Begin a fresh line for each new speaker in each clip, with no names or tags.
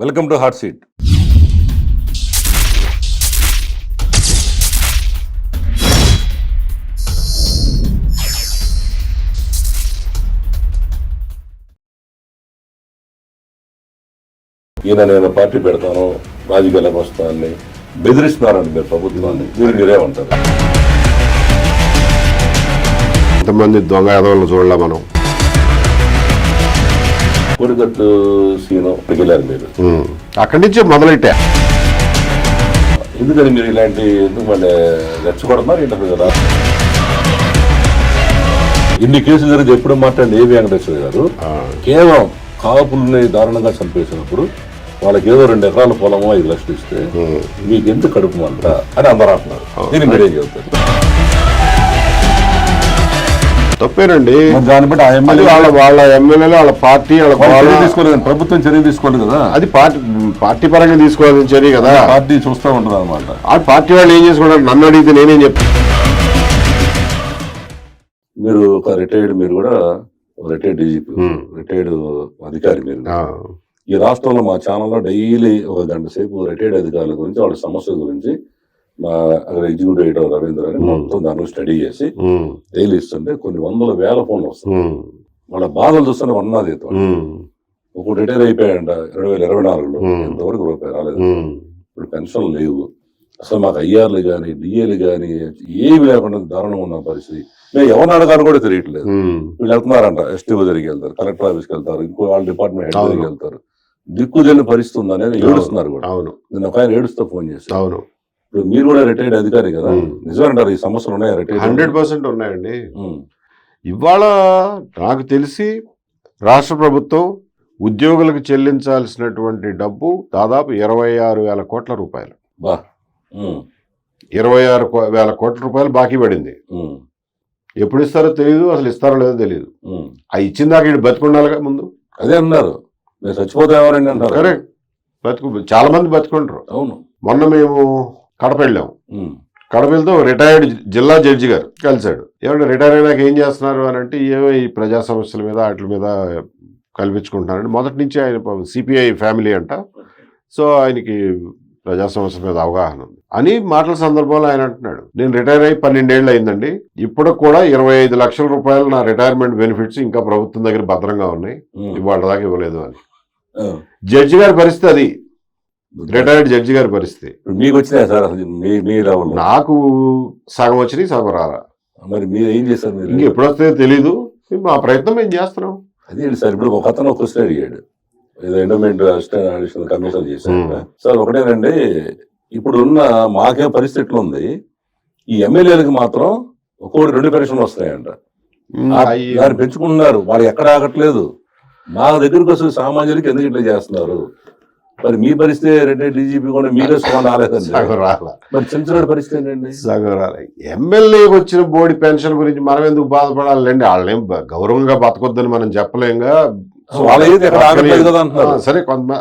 Welcome to hot seat. ఈయన నేను party పెడతాను, రాజకీయాలకు వస్తానని బెదిరిస్తున్నారండి మీరు ప్రభుత్వాన్ని. మీరే ఉంటారు.
ఎంతమంది దొంగ యాదవులను చూడలే మనం.
కొడిగట్టు సీను వెళ్ళారు మీరు,
అక్కడి నుంచే మొదలెట్టా.
ఎందుకని మీరు ఇలాంటి ఎందుకు మళ్ళీ రెచ్చగొడుతున్నారు ఏంటంటారు కదా. ఇన్ని కేసులు జరిగితే ఎప్పుడు మాట్లాడి ఏ వెంకటేశ్వర గారు కేవలం కాపుల్ని దారుణంగా చంపేసినప్పుడు వాళ్ళకి ఏదో 2 ఎకరాల పొలమో 5 లక్షలు ఇస్తే మీకు ఎందుకు కడుపు అంట అని అందరూ అంటున్నారు. దీన్ని మీరేం చెబుతారు?
తప్పేనండి.
దాన్ని బట్టి
వాళ్ళ ఎమ్మెల్యేలు వాళ్ళ పార్టీ
తీసుకోలేదు, ప్రభుత్వం చర్య తీసుకోలేదు కదా.
అది పార్టీ పరంగా తీసుకోవాల్సిన చర్య కదా.
పార్టీ చూస్తూ ఉంటుంది అనమాట.
ఆ పార్టీ వాళ్ళు ఏం చేసుకుంటారు? నన్ను అడిగితే నేనేం చెప్తాను.
మీరు ఒక రిటైర్డ్, మీరు కూడా రిటైర్డ్ డీజీపీ, రిటైర్డ్ అధికారి. మీరు ఈ రాష్ట్రంలో మా ఛానల్లో డైలీ 1 గంట సేపు రిటైర్డ్ అధికారుల గురించి, వాళ్ళ సమస్యల గురించి మా ఎగ్జిక్యూటివ్ ఎడిటర్ రవీంద్ర అని మొత్తం దాని స్టడీ చేసి డైలీ ఇస్తుంటే కొన్ని 100,000 ఫోన్లు వస్తాయి. వాళ్ళ బాధలు చూస్తూనే ఉన్నది. ఒక రిటైర్ అయిపోయాయంట 2024లో, ఎంతవరకు రూపాయి రాలేదు. ఇప్పుడు పెన్షన్లు లేవు. అసలు మాకు ఐఆర్లు కానీ డిఏలు కానీ ఏమి లేకుండా దారుణంగా ఉన్న పరిస్థితి. మేము ఎవరిని అడగాలని కూడా తెలియట్లేదు. వీళ్ళు వెళ్తున్నారంట, ఎస్టీఓ దగ్గరికి వెళ్తారు, కలెక్టర్ ఆఫీస్కి వెళ్తారు, ఇంకో వాళ్ళ డిపార్ట్మెంట్ హెడ్ దగ్గరికి వెళ్తారు. దిక్కు తెలియని పరిస్థితి ఉందని ఏడుస్తున్నారు కూడా. నేను ఒక ఆయన ఏడుస్తూ ఫోన్ చేశాను. ఇప్పుడు మీరు కూడా రిటైర్డ్ అధికారి కదా, నిజమంటారు ఈ సమస్యలు ఉన్నాయా? రిటైర్డ్
100% ఉన్నాయండి. ఇవాళ నాకు తెలిసి రాష్ట్ర ప్రభుత్వం ఉద్యోగులకు చెల్లించాల్సినటువంటి డబ్బు దాదాపు 26,000 కోట్ల రూపాయలు. 26,000 కోట్ల రూపాయలు బాకీ పడింది. ఎప్పుడు ఇస్తారో తెలియదు, అసలు ఇస్తారో లేదో తెలియదు. ఆ ఇచ్చిన దాకా ఇటు బతుకుండాలిగా ముందు.
అదే అన్నారు, మీరు చచ్చిపోతే ఎవరండి అంటారు.
కరెక్ట్, చాలా మంది బతుకుంటారు.
అవును.
మొన్న మేము కడప వెళ్ళాం. కడప వెళ్తే రిటైర్డ్ జిల్లా జడ్జి గారు కలిశాడు. ఏమంటే రిటైర్ అయినాక ఏం చేస్తున్నారు అని అంటే, ఏమో ఈ ప్రజా సమస్యల మీద వాటి మీద కల్పించుకుంటున్నారంటే, మొదటి నుంచి ఆయన సిపిఐ ఫ్యామిలీ అంట. సో ఆయనకి ప్రజా సమస్యల మీద అవగాహన ఉంది అని మాటల సందర్భంలో ఆయన అంటున్నాడు, నేను రిటైర్ అయ్యి 12 ఏళ్ళు అయిందండి, ఇప్పుడు కూడా 25 లక్షల రూపాయలు నా రిటైర్మెంట్ బెనిఫిట్స్ ఇంకా ప్రభుత్వం దగ్గర భద్రంగా ఉన్నాయి, ఇవాళ దాకా ఇవ్వలేదు అని. జడ్జి గారి పరిస్థితి అది, రిటైర్డ్ జడ్జి గారి పరిస్థితి.
మీకు వచ్చినాయి సార్?
నాకు సగం వచ్చినాయి, సగం రాలా.
మరి మీరు ఏం చేస్తారు?
ఇంక ఎప్పుడు వస్తే తెలీదు, మా ప్రయత్నం మేము చేస్తున్నాం.
అదే సార్, ఇప్పుడు ఒక అతను క్వశ్చన్ అడిగాడు, ఏదో ఎండోమెంట్ అడిషనల్ కమిషన్ చేశారు సార్. ఒకటేనండి, ఇప్పుడున్న మాకే పరిస్థితులు ఉంది, ఈ ఎమ్మెల్యేలకు మాత్రం ఒక్కొక్కటి 2 పెన్షన్లు వస్తాయంట. దాన్ని పెంచుకుంటున్నారు, వాళ్ళు ఎక్కడ ఆగట్లేదు. మా దగ్గరకు వస్తే సామాన్యులకి ఎందుకు ఇట్లా చేస్తున్నారు? మరి మీ పరిస్థితి రిటైర్డ్ డీజీపీ కూడా మీరే సగం రాలేదండి. మరి చిన్న పరిస్థితి ఏంటండి?
సగం రాలే. ఎమ్మెల్యేకి వచ్చిన బోడి పెన్షన్ గురించి మనం ఎందుకు బాధపడాలండి? వాళ్ళేం గౌరవంగా బతకొద్దని మనం చెప్పలేంగా. సరే, కొంత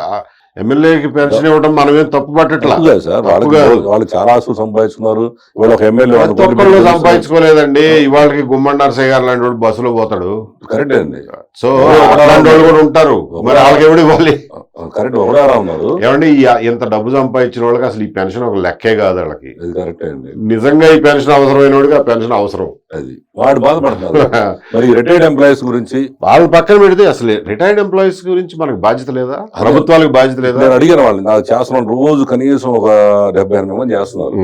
ఎమ్మెల్యేకి పెన్షన్ ఇవ్వడం మనమేం తప్పు పట్టట్లా
సార్. వాళ్ళు చాలా ఆస్తులు సంపాదించుకున్నారు. ఇవాళ ఒక ఎమ్మెల్యే
సంపాదించుకోలేదండి. ఇవాళకి గుమ్మడి నరసయ్య గారు లాంటి వాడు బస్సులో పోతాడు.
కరెక్ట్ అండి.
సో అలాంటి వాళ్ళు కూడా ఉంటారు. మరి వాళ్ళకి ఎవడు ఇవ్వాలి?
కరెక్ట్, ఒకడారా ఉన్నారు.
ఏమండి, ఇంత డబ్బు సంపాదించిన వాళ్ళకి అసలు ఈ పెన్షన్ ఒక లెక్కే కాదు వాళ్ళకి.
కరెక్ట్ అండి.
నిజంగా ఈ పెన్షన్ అవసరమైన వాడికి ఆ పెన్షన్ అవసరం.
అది వాడు బాధపడుతున్నారు. మరి రిటైర్డ్ ఎంప్లాయీస్ గురించి
వాళ్ళు పక్కన పెడితే అసలు రిటైర్డ్ ఎంప్లాయీస్ గురించి మనకు బాధ్యత లేదా? ప్రభుత్వాలకు బాధ్యత లేదా?
నేను అడిగాను వాళ్ళని, నాకు చేస్తున్నాను రోజు కనీసం ఒక 70-80 మంది చేస్తున్నారు.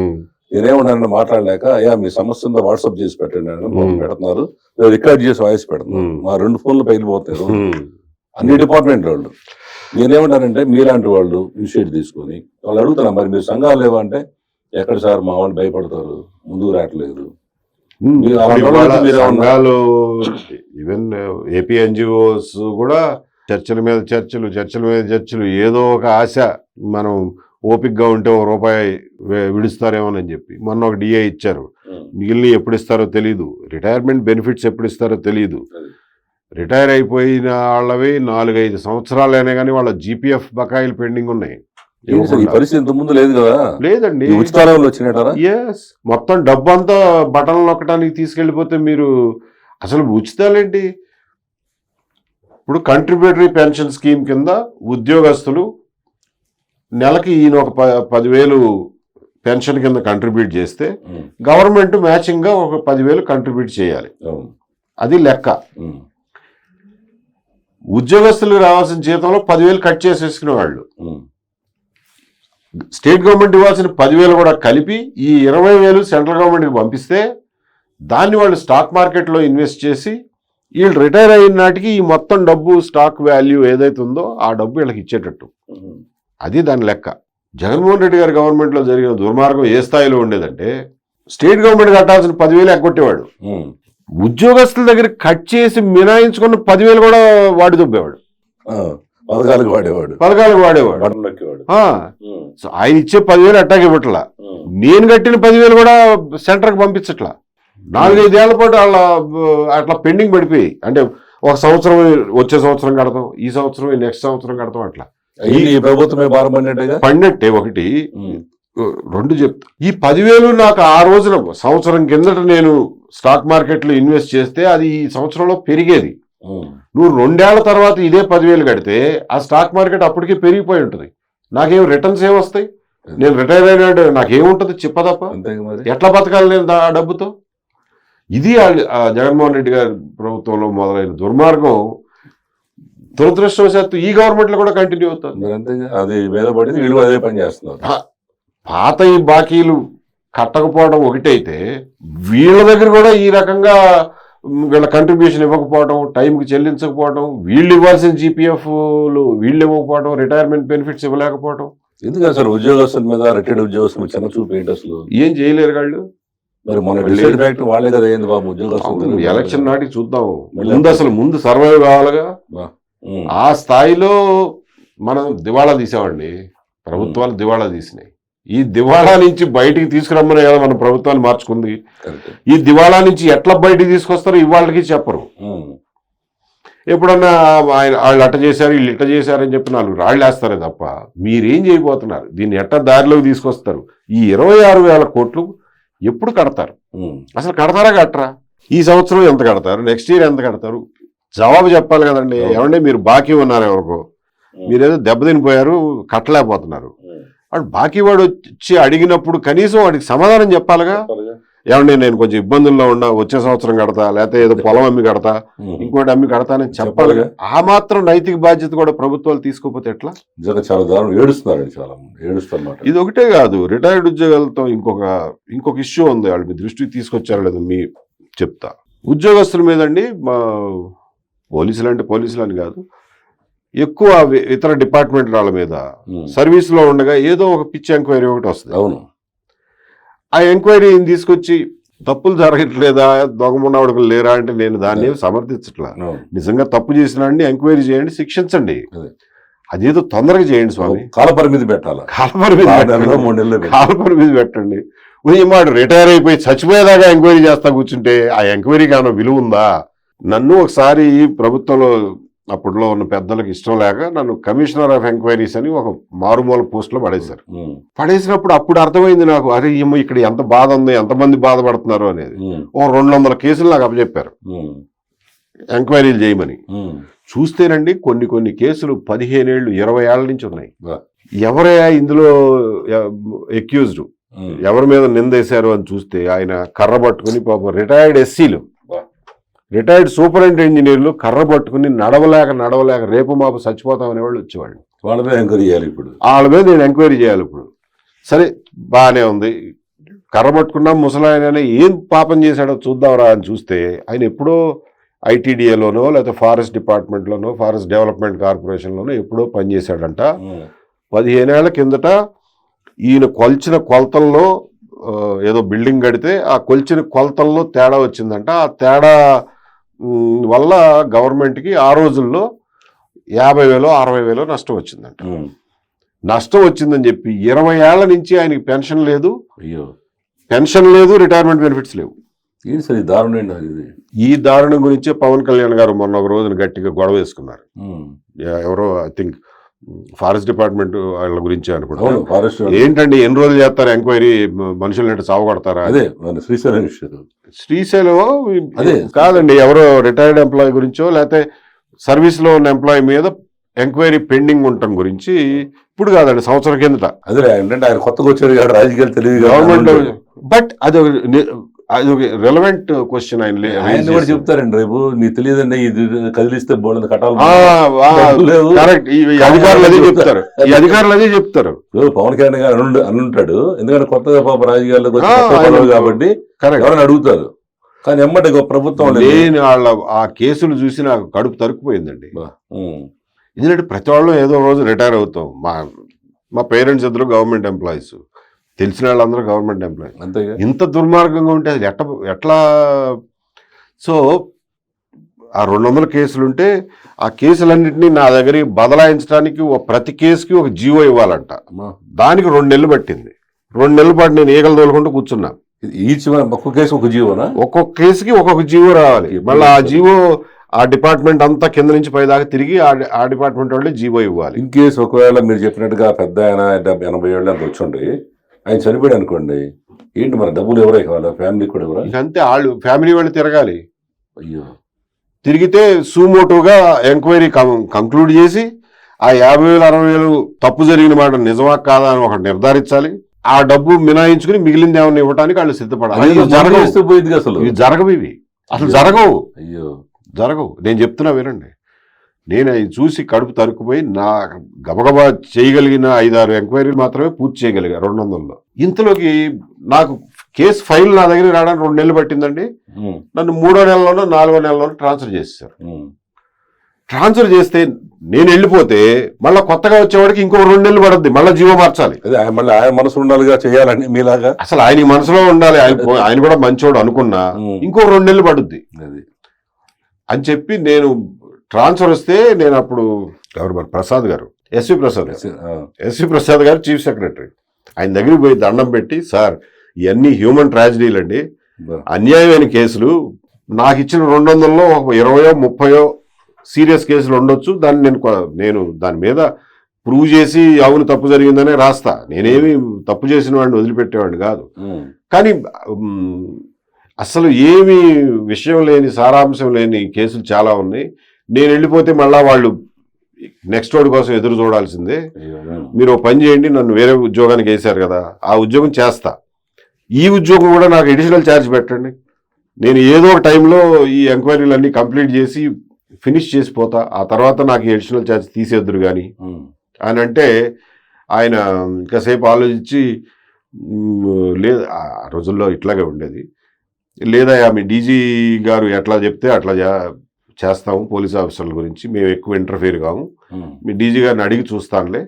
నేనేమన్నా మాట్లాడలేక, అయ్యా మీ సమస్య ఉందో వాట్సాప్ చేసి పెట్టండి అని పెడుతున్నారు, రికార్డ్ చేసి వాయిస్ పెడుతున్నారు. మా 2 ఫోన్లు పగిలిపోతారు అన్ని డిపార్ట్మెంట్ వాళ్ళు. నేనేమంటానంటే, మీలాంటి వాళ్ళు ఇనిషియేట్ తీసుకొని వాళ్ళు అడుగుతున్నా, మరి మీరు సంఘాలు లేవా అంటే, ఎక్కడ సార్ మా వాళ్ళు భయపడతారు, ముందుకు రావట్లేదు.
సంఘాలు, ఈవెన్ ఏపీ ఎన్జిఓస్ కూడా చర్చల మీద చర్చలు, ఏదో ఒక ఆశ, మనం ఓపిక్గా ఉంటే ₹1 విడుస్తారేమోనని చెప్పి మొన్న ఒక డిఏ ఇచ్చారు. మిగిలిన ఎప్పుడు ఇస్తారో తెలియదు. రిటైర్మెంట్ బెనిఫిట్స్ ఎప్పుడు ఇస్తారో తెలియదు. రిటైర్ అయిపోయిన వాళ్ళవి 4-5 సంవత్సరాలైనా కానీ వాళ్ళ జీపీఎఫ్ బకాయిలు పెండింగ్ ఉన్నాయి. లేదండి, మొత్తం డబ్బు అంతా బటన్లు నొక్కడానికి తీసుకెళ్లిపోతే మీరు అసలు ఉచితాలేంటి? ఇప్పుడు కంట్రిబ్యూటరీ పెన్షన్ స్కీమ్ కింద ఉద్యోగస్తులు నెలకి ఈయన ఒక 10,000 పెన్షన్ కింద కంట్రిబ్యూట్ చేస్తే గవర్నమెంట్ మ్యాచింగ్ గా ఒక 10,000 కంట్రిబ్యూట్ చేయాలి. అది లెక్క. ఉద్యోగస్తులకు రావాల్సిన జీతంలో 10,000 కట్ చేసేసుకునే వాళ్ళు, స్టేట్ గవర్నమెంట్ ఇవ్వాల్సిన 10,000 కూడా కలిపి ఈ 20,000 సెంట్రల్ గవర్నమెంట్కి పంపిస్తే దాన్ని వాళ్ళు స్టాక్ మార్కెట్లో ఇన్వెస్ట్ చేసి వీళ్ళు రిటైర్ అయిన నాటికి ఈ మొత్తం డబ్బు స్టాక్ వాల్యూ ఏదైతే ఉందో ఆ డబ్బు వీళ్ళకి ఇచ్చేటట్టు. అది దాని లెక్క. జగన్మోహన్ రెడ్డి గారి గవర్నమెంట్లో జరిగిన దుర్మార్గం ఏ స్థాయిలో ఉండేదంటే స్టేట్ గవర్నమెంట్ కట్టాల్సిన 10,000 ఎగ్గొట్టేవాడు, ఉద్యోగస్తుల దగ్గర కట్ చేసి మినాయించుకున్న 10,000 కూడా వాడి దుబ్బేవాడు,
పథకాలకు వాడేవాడు.
సో ఆయన ఇచ్చే 10,000 అట్టాగే ఇవ్వట్లా, నేను కట్టిన 10,000 కూడా సెంటర్కి పంపించట్లా. 4-5 ఏళ్ల పాటు అట్లా పెండింగ్ పడిపోయి, అంటే ఒక సంవత్సరం వచ్చే సంవత్సరం కడతాం, ఈ సంవత్సరం నెక్స్ట్ సంవత్సరం కడతాం, అట్లా
ఈ ప్రభుత్వమే భారం
పడినట్టే. ఒకటి 2 చెప్తా, ఈ 10,000 నాకు ఆ రోజున సంవత్సరం కిందట నేను స్టాక్ మార్కెట్లో ఇన్వెస్ట్ చేస్తే అది ఈ సంవత్సరంలో పెరిగేది. నువ్వు 2 ఏళ్ల తర్వాత ఇదే 10,000 కడితే ఆ స్టాక్ మార్కెట్ అప్పటికే పెరిగిపోయి ఉంటుంది, నాకేం రిటర్న్స్ ఏమొస్తాయి? నేను రిటైర్ అయినా నాకేముంటుంది? చిప్పదప్ప. ఎట్లా బతకాలి నేను ఆ డబ్బుతో? ఇది జగన్మోహన్ రెడ్డి గారి ప్రభుత్వంలో మొదలైన దుర్మార్గం దురదృష్టవశాత్తు ఈ గవర్నమెంట్ లో కూడా కంటిన్యూ అవుతుంది.
అది మీద పడింది, వీళ్ళు అదే పని చేస్తున్నారు.
పాత ఈ బాకీలు కట్టకపోవడం ఒకటైతే వీళ్ళ దగ్గర కూడా ఈ రకంగా వీళ్ళ కంట్రిబ్యూషన్ ఇవ్వకపోవడం, టైంకి చెల్లించకపోవడం, వీళ్ళు ఇవ్వాల్సిన జీపీఎఫ్లు వీళ్ళు ఇవ్వకపోవడం, రిటైర్మెంట్ బెనిఫిట్స్ ఇవ్వలేకపోవడం.
ఎందుకు అసలు ఉద్యోగస్తుల మీద రిటైర్డ్ ఉద్యోగస్తులు చిన్న చూపు ఏంటి? అసలు
ఏం చేయలేరు వాళ్ళు.
మరి మన వాళ్ళే కదా ఏంది బాబు ఉద్యోగస్తులు.
ఎలక్షన్ నాటికి చూద్దాం, ముందు సర్వైవ్ కావాలిగా. ఆ స్థాయిలో మనం దివాళా తీసామండి, ప్రభుత్వాలు దివాళా తీసినాయి. ఈ దివాళా నుంచి బయటికి తీసుకురమ్మని కదా మన ప్రభుత్వాన్ని మార్చుకుంది. ఈ దివాళా నుంచి ఎట్లా బయటికి తీసుకొస్తారో ఇవాళకి చెప్పరు. ఎప్పుడన్నా వాళ్ళు అట్ట చేశారు వీళ్ళు ఇట్ట చేశారని చెప్పి 4 రాళ్ళు వేస్తారే తప్ప మీరేం చేయబోతున్నారు, దీన్ని ఎట్ట దారిలోకి తీసుకొస్తారు, ఈ 26,000 కోట్లు ఎప్పుడు కడతారు? అసలు కడతారా కట్టరా? ఈ సంవత్సరం ఎంత కడతారు, నెక్స్ట్ ఇయర్ ఎంత కడతారు? జవాబు చెప్పాలి కదండి. ఏమంటే మీరు బాకీ ఉన్నారు ఎవరికో, మీరేదో దెబ్బతినిపోయారు కట్టలేకపోతున్నారు, వాడు బాకీ వాడు వచ్చి అడిగినప్పుడు కనీసం వాడికి సమాధానం చెప్పాలిగా. ఏమంటే నేను కొంచెం ఇబ్బందుల్లో ఉన్నా, వచ్చే సంవత్సరం కడతా, లేకపోతే ఏదో పొలం అమ్మి కడతా, ఇంకోటి అమ్మి కడతానని చెప్పాలిగా. ఆ మాత్రం నైతిక బాధ్యత కూడా ప్రభుత్వాలు తీసుకోకపోతే ఎట్లా?
చాలా దారుణం ఏడుస్తున్నారు, చాలా ఏడుస్తున్నారు.
ఇది ఒకటే కాదు, రిటైర్డ్ ఉద్యోగాలతో ఇంకొక ఇష్యూ ఉంది, వాళ్ళు మీ దృష్టికి తీసుకొచ్చారు లేదు మీ చెప్తా. ఉద్యోగస్తుల మీద అండి, మా పోలీసులు అంటే పోలీసులు అని కాదు, ఎక్కువ ఇతర డిపార్ట్మెంట్ వాళ్ళ మీద సర్వీస్లో ఉండగా ఏదో ఒక పిచ్చి ఎంక్వైరీ ఒకటి వస్తుంది.
అవును,
ఆ ఎంక్వైరీని తీసుకొచ్చి తప్పులు జరగట్లేదా, దొంగమున్నవాడుకులు లేరా అంటే నేను దాన్ని సమర్థించట్లా. నిజంగా తప్పు చేసిన ఎంక్వైరీ చేయండి, శిక్షించండి, అదేదో తొందరగా చేయండి స్వామి.
కాలపరిమితి పెట్టాలి,
కాలపరిమితి పెట్టండి. మాట రిటైర్ అయిపోయి చచ్చిపోయేదాకా ఎంక్వైరీ చేస్తా కూర్చుంటే ఆ ఎంక్వైరీకి ఏమైనా విలువ ఉందా? నన్ను ఒకసారి ప్రభుత్వంలో అప్పట్లో ఉన్న పెద్దలకు ఇష్టం లేక నన్ను కమిషనర్ ఆఫ్ ఎంక్వైరీస్ అని ఒక మారుమూల పోస్టులో పడేశారు. పడేసినప్పుడు అప్పుడు అర్థమైంది నాకు, అరే ఏమో ఇక్కడ ఎంత బాధ ఉంది, ఎంతమంది బాధపడుతున్నారు అనేది. ఓ 200 కేసులు నాకు అప్పచెప్పారు ఎంక్వైరీలు చేయమని. చూస్తేనండి కొన్ని కేసులు 15 ఏళ్ళు 20 ఏళ్ల నుంచి ఉన్నాయి. ఎవరయ్యా ఇందులో ఎక్యూజ్డ్, ఎవరి మీద నిందేశారు అని చూస్తే ఆయన కర్ర పట్టుకుని పాపం రిటైర్డ్ ఎస్సీలు, రిటైర్డ్ సూపరింటెండెంట్ ఇంజనీర్లు కర్ర పట్టుకుని నడవలేక రేపు మాపు చచ్చిపోతామనే వాళ్ళు వచ్చేవాళ్ళు.
వాళ్ళ మీద ఎంక్వైరీ చేయాలి, ఇప్పుడు
వాళ్ళ మీద నేను ఎంక్వైరీ చేయాలి. ఇప్పుడు సరే బాగానే ఉంది, కర్ర పట్టుకున్నా ముసలాయన ఏం పాపం చేశాడో చూద్దాంరా అని చూస్తే ఆయన ఎప్పుడో ఐటీడీఏలోనో లేకపోతే ఫారెస్ట్ డిపార్ట్మెంట్లోనో ఫారెస్ట్ డెవలప్మెంట్ కార్పొరేషన్లోనో ఎప్పుడో పనిచేశాడంట. 15 ఏళ్ల కిందట ఈయన కొల్చిన కొలతల్లో ఏదో బిల్డింగ్ కడితే ఆ కొల్చిన కొలతల్లో తేడా వచ్చిందంట. ఆ తేడా వల్ల గవర్నమెంట్కి ఆ రోజుల్లో 50,000 60,000 నష్టం వచ్చిందంట. నష్టం వచ్చిందని చెప్పి 20 ఏళ్ల నుంచి ఆయనకి పెన్షన్ లేదు, రిటైర్మెంట్ బెనిఫిట్స్ లేవు. ఈ దారుణం గురించే పవన్ కళ్యాణ్ గారు మొన్న ఒక రోజున గట్టిగా గొడవ వేసుకున్నారు. ఎవరో ఐ థింక్ ఫారెస్ట్ డిపార్ట్మెంట్ వాళ్ళ గురించి అనుకుంటా. ఏంటండి ఎన్ని రోజులు చేస్తారు ఎంక్వైరీ, మనుషులు చావగొడతారా?
అదే
శ్రీశైలం కాదండి, ఎవరో రిటైర్డ్ ఎంప్లాయీ గురించో లేకపోతే సర్వీస్ లో ఉన్న ఎంప్లాయీ మీద ఎంక్వైరీ పెండింగ్ ఉండటం గురించి ఇప్పుడు కాదండి, సంవత్సరం కిందట.
అదే ఏంటంటే ఆయన కొత్తగా వచ్చారు కాబట్టి రాజకీయాలు తెలియదు
గవర్నమెంట్ బట్ అది ఒక రెలవెంట్ క్వశ్చన్.
ఆయన కూడా చెప్తారండి, రేపు నీకు తెలియదండి ఇది కదిలిస్తే బోర్డు కట్టాలి.
కరెక్ట్, ఈ అధికారులు అదే చెప్తారు, ఈ అధికారులు అదే చెప్తారు.
పవన్ కళ్యాణ్ గారు అనుంటాడు, ఎందుకంటే కొత్తగా పాప రాజకీయాల్లోకి కాబట్టి ఎవరైనా అడుగుతారు. కానీ ఎమ్మటి ప్రభుత్వం
నేను వాళ్ళ ఆ కేసులు చూసి నాకు కడుపు తరుక్కుపోయిందండి. ఎందుకంటే ప్రతి వాళ్ళు ఏదో రోజు రిటైర్ అవుతాం. మా పేరెంట్స్ ఇద్దరు గవర్నమెంట్ ఎంప్లాయీస్, తెలిసిన వాళ్ళందరూ గవర్నమెంట్ ఎంప్లాయీస్.
అంతేగా,
ఇంత దుర్మార్గంగా ఉంటే అది ఎట్లా? సో ఆ 200 కేసులుంటే ఆ కేసులన్నింటినీ నా దగ్గరికి బదలాయించడానికి ప్రతి కేసుకి ఒక జీవో ఇవ్వాలంట. దానికి 2 నెలలు పట్టింది. 2 నెలల పాటు నేను ఈగలు తోలుకుంటూ కూర్చున్నా.
ఒక్కొక్క కేసు ఒక జీవోనా?
ఒక్కొక్క కేసుకి ఒక్కొక్క జీవో రావాలి. మళ్ళీ ఆ జీవో ఆ డిపార్ట్మెంట్ అంతా కింద నుంచి పైదాకా తిరిగి ఆ డిపార్ట్మెంట్ వాళ్ళే జీవో ఇవ్వాలి.
ఇన్ కేసు ఒకవేళ మీరు చెప్పినట్టుగా పెద్ద ఆయన 80 ఏళ్ళు అంత వచ్చుండి ఆయన చనిపోయాడు అనుకోండి, ఏంటి మరి డబ్బులు ఎవరో ఇవ్వాలి? ఫ్యామిలీ కూడా ఎవరు?
అంతే, వాళ్ళు ఫ్యామిలీ వాళ్ళు తిరగాలి.
అయ్యో,
తిరిగితే సూమోటోగా ఎంక్వైరీ కంక్లూడ్ చేసి ఆ 50,000 60,000 తప్పు జరిగిన మాట నిజమా కాదా అని ఒకటి నిర్ధారించాలి. ఆ డబ్బు మినాయించుకుని మిగిలింది ఏమన్నా ఇవ్వడానికి వాళ్ళు సిద్ధపడాలి. ఇవి జరగవు, ఇవి అసలు జరగవు.
అయ్యో,
జరగవు. నేను చెప్తున్నా వినండి. నేను అవి చూసి కడుపు తరుక్కుపోయి నా గబగబా చేయగలిగిన 5-6 ఎంక్వైరీలు మాత్రమే పూర్తి చేయగలిగా 200లో. ఇంతలోకి నాకు కేసు ఫైల్ నా దగ్గర రావడానికి 2 నెలలు పట్టిందండి. నన్ను 3వ నెలలోనో 4వ నెలలోనో ట్రాన్స్ఫర్ చేశారు. ట్రాన్స్ఫర్ చేస్తే నేను వెళ్ళిపోతే మళ్ళీ కొత్తగా వచ్చేవాడికి ఇంకో 2 నెలలు పడుద్ది, మళ్ళీ జీవో మార్చాలి.
మళ్ళీ ఆయన మనసు ఉండాలిగా చేయాలని మీలాగా.
అసలు ఆయన మనసులో ఉండాలి, ఆయన కూడా మంచోడు అనుకున్నా ఇంకో 2 నెలలు పడుద్ది అని చెప్పి నేను ట్రాన్స్ఫర్ వస్తే నేను అప్పుడు ఎవరు ప్రసాద్ గారు, ఎస్వి ప్రసాద్ గారు చీఫ్ సెక్రటరీ, ఆయన దగ్గరికి పోయి దండం పెట్టి, సార్ ఇవన్నీ హ్యూమన్ ట్రాజడీలు అండి, అన్యాయమైన కేసులు, నాకు ఇచ్చిన 200లో 20-30 సీరియస్ కేసులు ఉండొచ్చు, దాన్ని నేను దాని మీద ప్రూవ్ చేసి అవును తప్పు జరిగిందనే రాస్తా, నేనేమి తప్పు చేసిన వాడిని వదిలిపెట్టేవాడిని కాదు. కానీ అసలు ఏమి విషయం లేని సారాంశం లేని కేసులు చాలా ఉన్నాయి. నేను వెళ్ళిపోతే మళ్ళా వాళ్ళు నెక్స్ట్ వాడి కోసం ఎదురు చూడాల్సిందే. మీరు పని చేయండి, నన్ను వేరే ఉద్యోగానికి వేశారు కదా, ఆ ఉద్యోగం చేస్తా, ఈ ఉద్యోగం కూడా నాకు అడిషనల్ ఛార్జ్ పెట్టండి, నేను ఏదో ఒక టైంలో ఈ ఎంక్వైరీలు అన్నీ కంప్లీట్ చేసి ఫినిష్ చేసిపోతా, ఆ తర్వాత నాకు అడిషనల్ ఛార్జ్ తీసేద్దరు కానీ అని అంటే ఆయన ఇంకాసేపు ఆలోచించి, లేదు ఆ రోజుల్లో ఇట్లాగే ఉండేది, లేదా మీ డీజీ గారు ఎట్లా చెప్తే అట్లా చేస్తాము, పోలీస్ ఆఫీసర్ల గురించి మేము ఎక్కువ ఇంటర్ఫియర్ కాము, మీ డీజీ గారిని అడిగి చూస్తానులే,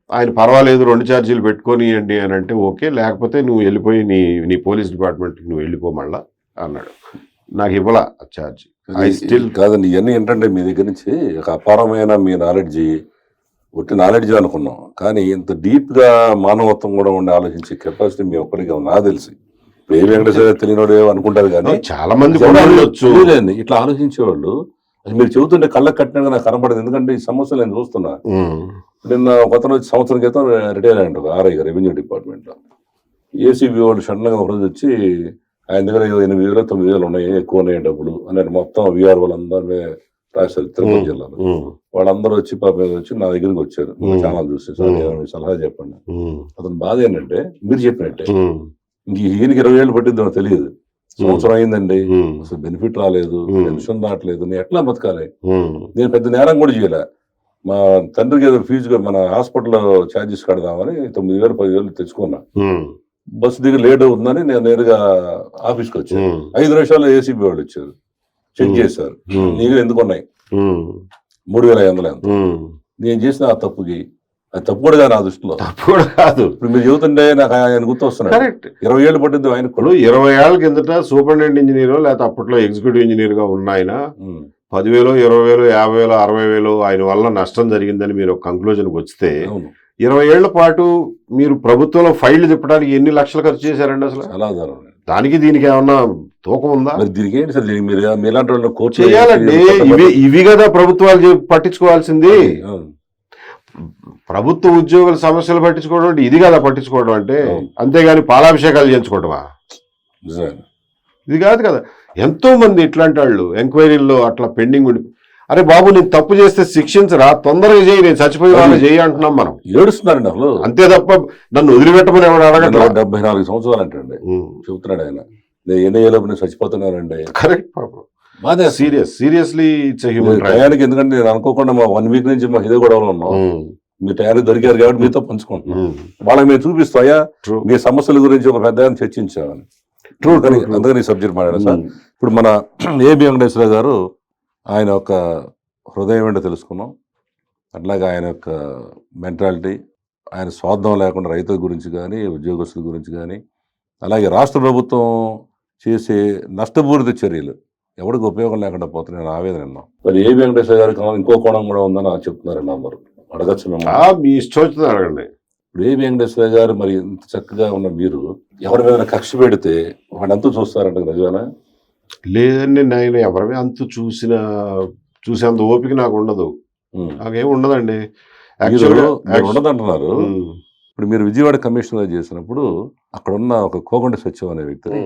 ఆయన పర్వాలేదు 2 ఛార్జీలు పెట్టుకోనియండి అని అంటే ఓకే, లేకపోతే నువ్వు వెళ్ళిపోయి నీ పోలీస్ డిపార్ట్మెంట్కి నువ్వు వెళ్ళిపో మళ్ళా అన్నాడు. నాకు ఇవ్వాల ఛార్జ్. ఐ స్టిల్
కాదండి, ఇవన్నీ ఏంటంటే మీ దగ్గర నుంచి ఒక అపారమైన మీ నాలెడ్జి, ఒట్టి నాలెడ్జ్ అనుకున్నాం, కానీ ఇంత డీప్గా మానవత్వం కూడా ఉండి ఆలోచించే కెపాసిటీ మీ ఒక్కడిగా నాకు తెలిసి. ఏ వెంకటేశ్వర తెలియనోడు అనుకుంటారు కానీ చాలా మంది లేదండి ఇట్లా ఆలోచించేవాళ్ళు. మీరు చెబుతుంటే కళ్ళకు కట్టినట్టుగా నాకు కనపడదు, ఎందుకంటే ఈ సమస్యలు నేను చూస్తున్నా. నిన్న కొత్త సంవత్సరం క్రితం రిటైర్ అయ్యండి ఒక ఆర్ఐ రెవెన్యూ డిపార్ట్మెంట్లో. ఏసీబీ వాళ్ళు సడన్గా ఒక రోజు వచ్చి ఆయన దగ్గర 8,000 9,000 ఉన్నాయి, ఎక్కువ ఉన్నాయి డబ్బులు అని మొత్తం వీఆర్ వాళ్ళందరూ రాశారు తిరుపతి జిల్లాలో. వాళ్ళందరూ వచ్చి వచ్చి నా దగ్గరికి వచ్చారు, ఛానల్ చూసి సలహా చెప్పండి. అతని బాధ ఏంటంటే మీరు చెప్పినట్టే, ఇంక ఈయనకి 20 ఏళ్ళు పట్టిద్దో తెలియదు, సంవత్సరం అయిందండి, అసలు బెనిఫిట్ రాలేదు, పెన్షన్ రావట్లేదు, నేను ఎట్లా బతకాలి, నేను పెద్ద నేరం కూడా చేయలే, మా తండ్రికి ఏదో ఫీజు మన హాస్పిటల్లో ఛార్జెస్ కడదామని 9,000 10,000 తెచ్చుకున్నా, బస్సు దిగి లేట్ అవుతుందని నేను నేరుగా ఆఫీస్కి వచ్చాను. 5 నిమిషాల్లో ఏసీబీ వాళ్ళు వచ్చారు, చెక్ చేశారు, నీకు ఎందుకు ఉన్నాయి 3,500 ఎంత, నేను చేసిన ఆ తప్పుకి, అది తప్పు కూడా కాదు నా దృష్టిలో,
తప్పు కూడా కాదు.
ఇప్పుడు మీరు చెబుతుంటే నాకు ఆయన గుర్తు వస్తున్నాడు. కరెక్ట్, 20 ఏళ్ళు పట్టింది ఆయన కూడా.
20 ఏళ్ల కిందట సూపరింటెండెంట్ ఇంజనీర్ లేకపోతే అప్పట్లో ఎగ్జిక్యూటివ్ ఇంజనీర్ గా ఉన్న ఆయన 10,000 20,000 50,000 60,000 ఆయన వల్ల నష్టం జరిగిందని మీరు ఒక కంక్లూజన్కి వస్తే 20 ఏళ్ల పాటు మీరు ప్రభుత్వంలో ఫైళ్లు తిప్పడానికి ఎన్ని లక్షలు ఖర్చు చేశారండి అసలు?
చాలా ఆధారం.
దానికి దీనికి ఏమన్నా తూకం ఉందా?
దీనికి ఏంటి సార్, మీరు మీలాంటి వాళ్ళు కోర్టు
చేయాలండి. ఇవి కదా ప్రభుత్వాలు పట్టించుకోవాల్సింది. ప్రభుత్వ ఉద్యోగుల సమస్యలు పట్టించుకోవడం అంటే ఇది కదా పట్టించుకోవడం అంటే, అంతేగాని పాలాభిషేకాలు చేయించుకోవడమా? ఇది కాదు కదా. ఎంతో మంది ఇట్లాంటి వాళ్ళు ఎంక్వైరీల్లో అట్లా పెండింగ్ ఉండి, అరే బాబు నేను తప్పు చేస్తే శిక్షించరా, తొందరగా చేయి, నేను చచ్చిపోయి వాళ్ళు చేయి అంటున్నాం మనం.
ఏడుస్తున్నారండి అసలు.
అంతే తప్ప నన్ను వదిలిపెట్టమని ఎవరు అడగట్లా.
74 సంవత్సరాలు అంటండి చెబుతున్నాడు ఆయన. నేను ఎన్ని ఏళ్ళ నేను చచ్చిపోతున్నానండి.
కరెక్ట్ పాపం.
బాధ
సీరియస్లీ ఇట్స్ హ్యూమన్
టయానికి. ఎందుకంటే నేను అనుకోకుండా మా 1 వీక్ నుంచి మా ఇదే గొడవలో ఉన్నాం. మీ టయానికి దొరికారు కాబట్టి మీతో పంచుకుంటున్నాం. వాళ్ళకి మేము చూపిస్తాయా మీ సమస్యల గురించి ఒక పెద్ద చర్చించామని. అందుకని సబ్జెక్ట్ మాట్లాడారు సార్. ఇప్పుడు మన ఏబి వెంకటేశ్వర గారు ఆయన యొక్క హృదయం ఏంటో తెలుసుకున్నాం. అట్లాగే ఆయన యొక్క మెంటాలిటీ, ఆయన స్వార్థం లేకుండా రైతుల గురించి కానీ ఉద్యోగస్తుల గురించి కానీ, అలాగే రాష్ట్ర ప్రభుత్వం చేసే నష్టపూరిత చర్యలు ఎవరికి ఉపయోగం లేకుండా పోతున్నాయని ఆవేదన విన్నాం. మరి ఏబి వెంకటేశ్వర గారికి ఇంకో కోణం కూడా ఉందని చెప్తున్నారండి అందరూ. అడగచ్చు మేము.
మీ ఇష్టం వచ్చింది అడగండి.
ఇప్పుడు ఏబి వెంకటేశ్వర గారు మరి ఇంత చక్కగా ఉన్న మీరు ఎవరి మీద కక్ష పెడితే వాడంతా చూస్తారంట నిజమేనా?
లేదండి, నేను ఎవరి అంత చూసేంత ఓపిక నాకు ఉండదు. నాకేం ఉండదండి.
ఉండదు అంటున్నారు. ఇప్పుడు మీరు విజయవాడ కమిషనర్ చేసినప్పుడు అక్కడ ఉన్న ఒక కోగంటి సత్యం అనే వ్యక్తిని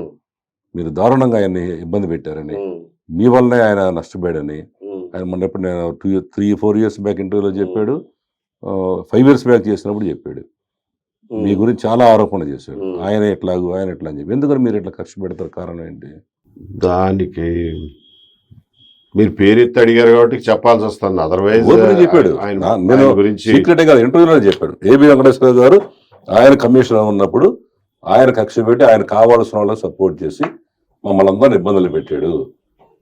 మీరు దారుణంగా ఆయన్ని ఇబ్బంది పెట్టారని, మీ వల్లనే ఆయన నష్టపోయాడని ఆయన మొన్నప్పుడు నేను 3-4 years బ్యాక్ ఇంటర్వ్యూలో చెప్పాడు, 5 years బ్యాక్ చేసినప్పుడు చెప్పాడు. మీ గురించి చాలా ఆరోపణలు చేశాడు. ఆయన ఎట్లాగూ ఆయన ఎట్లా అని చెప్పి. ఎందుకని మీరు ఇట్లా ఖర్చు పెడతారు? కారణం ఏంటి?
దానికి మీరు పేరు ఎత్తి అడిగారు కాబట్టి చెప్పాల్సి వస్తుంది. అదర్వైజ్
చెప్పాడు ఆయన గురించి సీక్రెట్ గా ఇంటర్వ్యూలో చెప్పాడు. ఏబి వెంకటేశ్వర గారు ఆయన కమిషనర్ ఉన్నప్పుడు ఆయన కక్ష పెట్టి ఆయన కావాల్సిన వాళ్ళకి సపోర్ట్ చేసి మమ్మల్ని అందరినీ ఇబ్బందులు పెట్టాడు.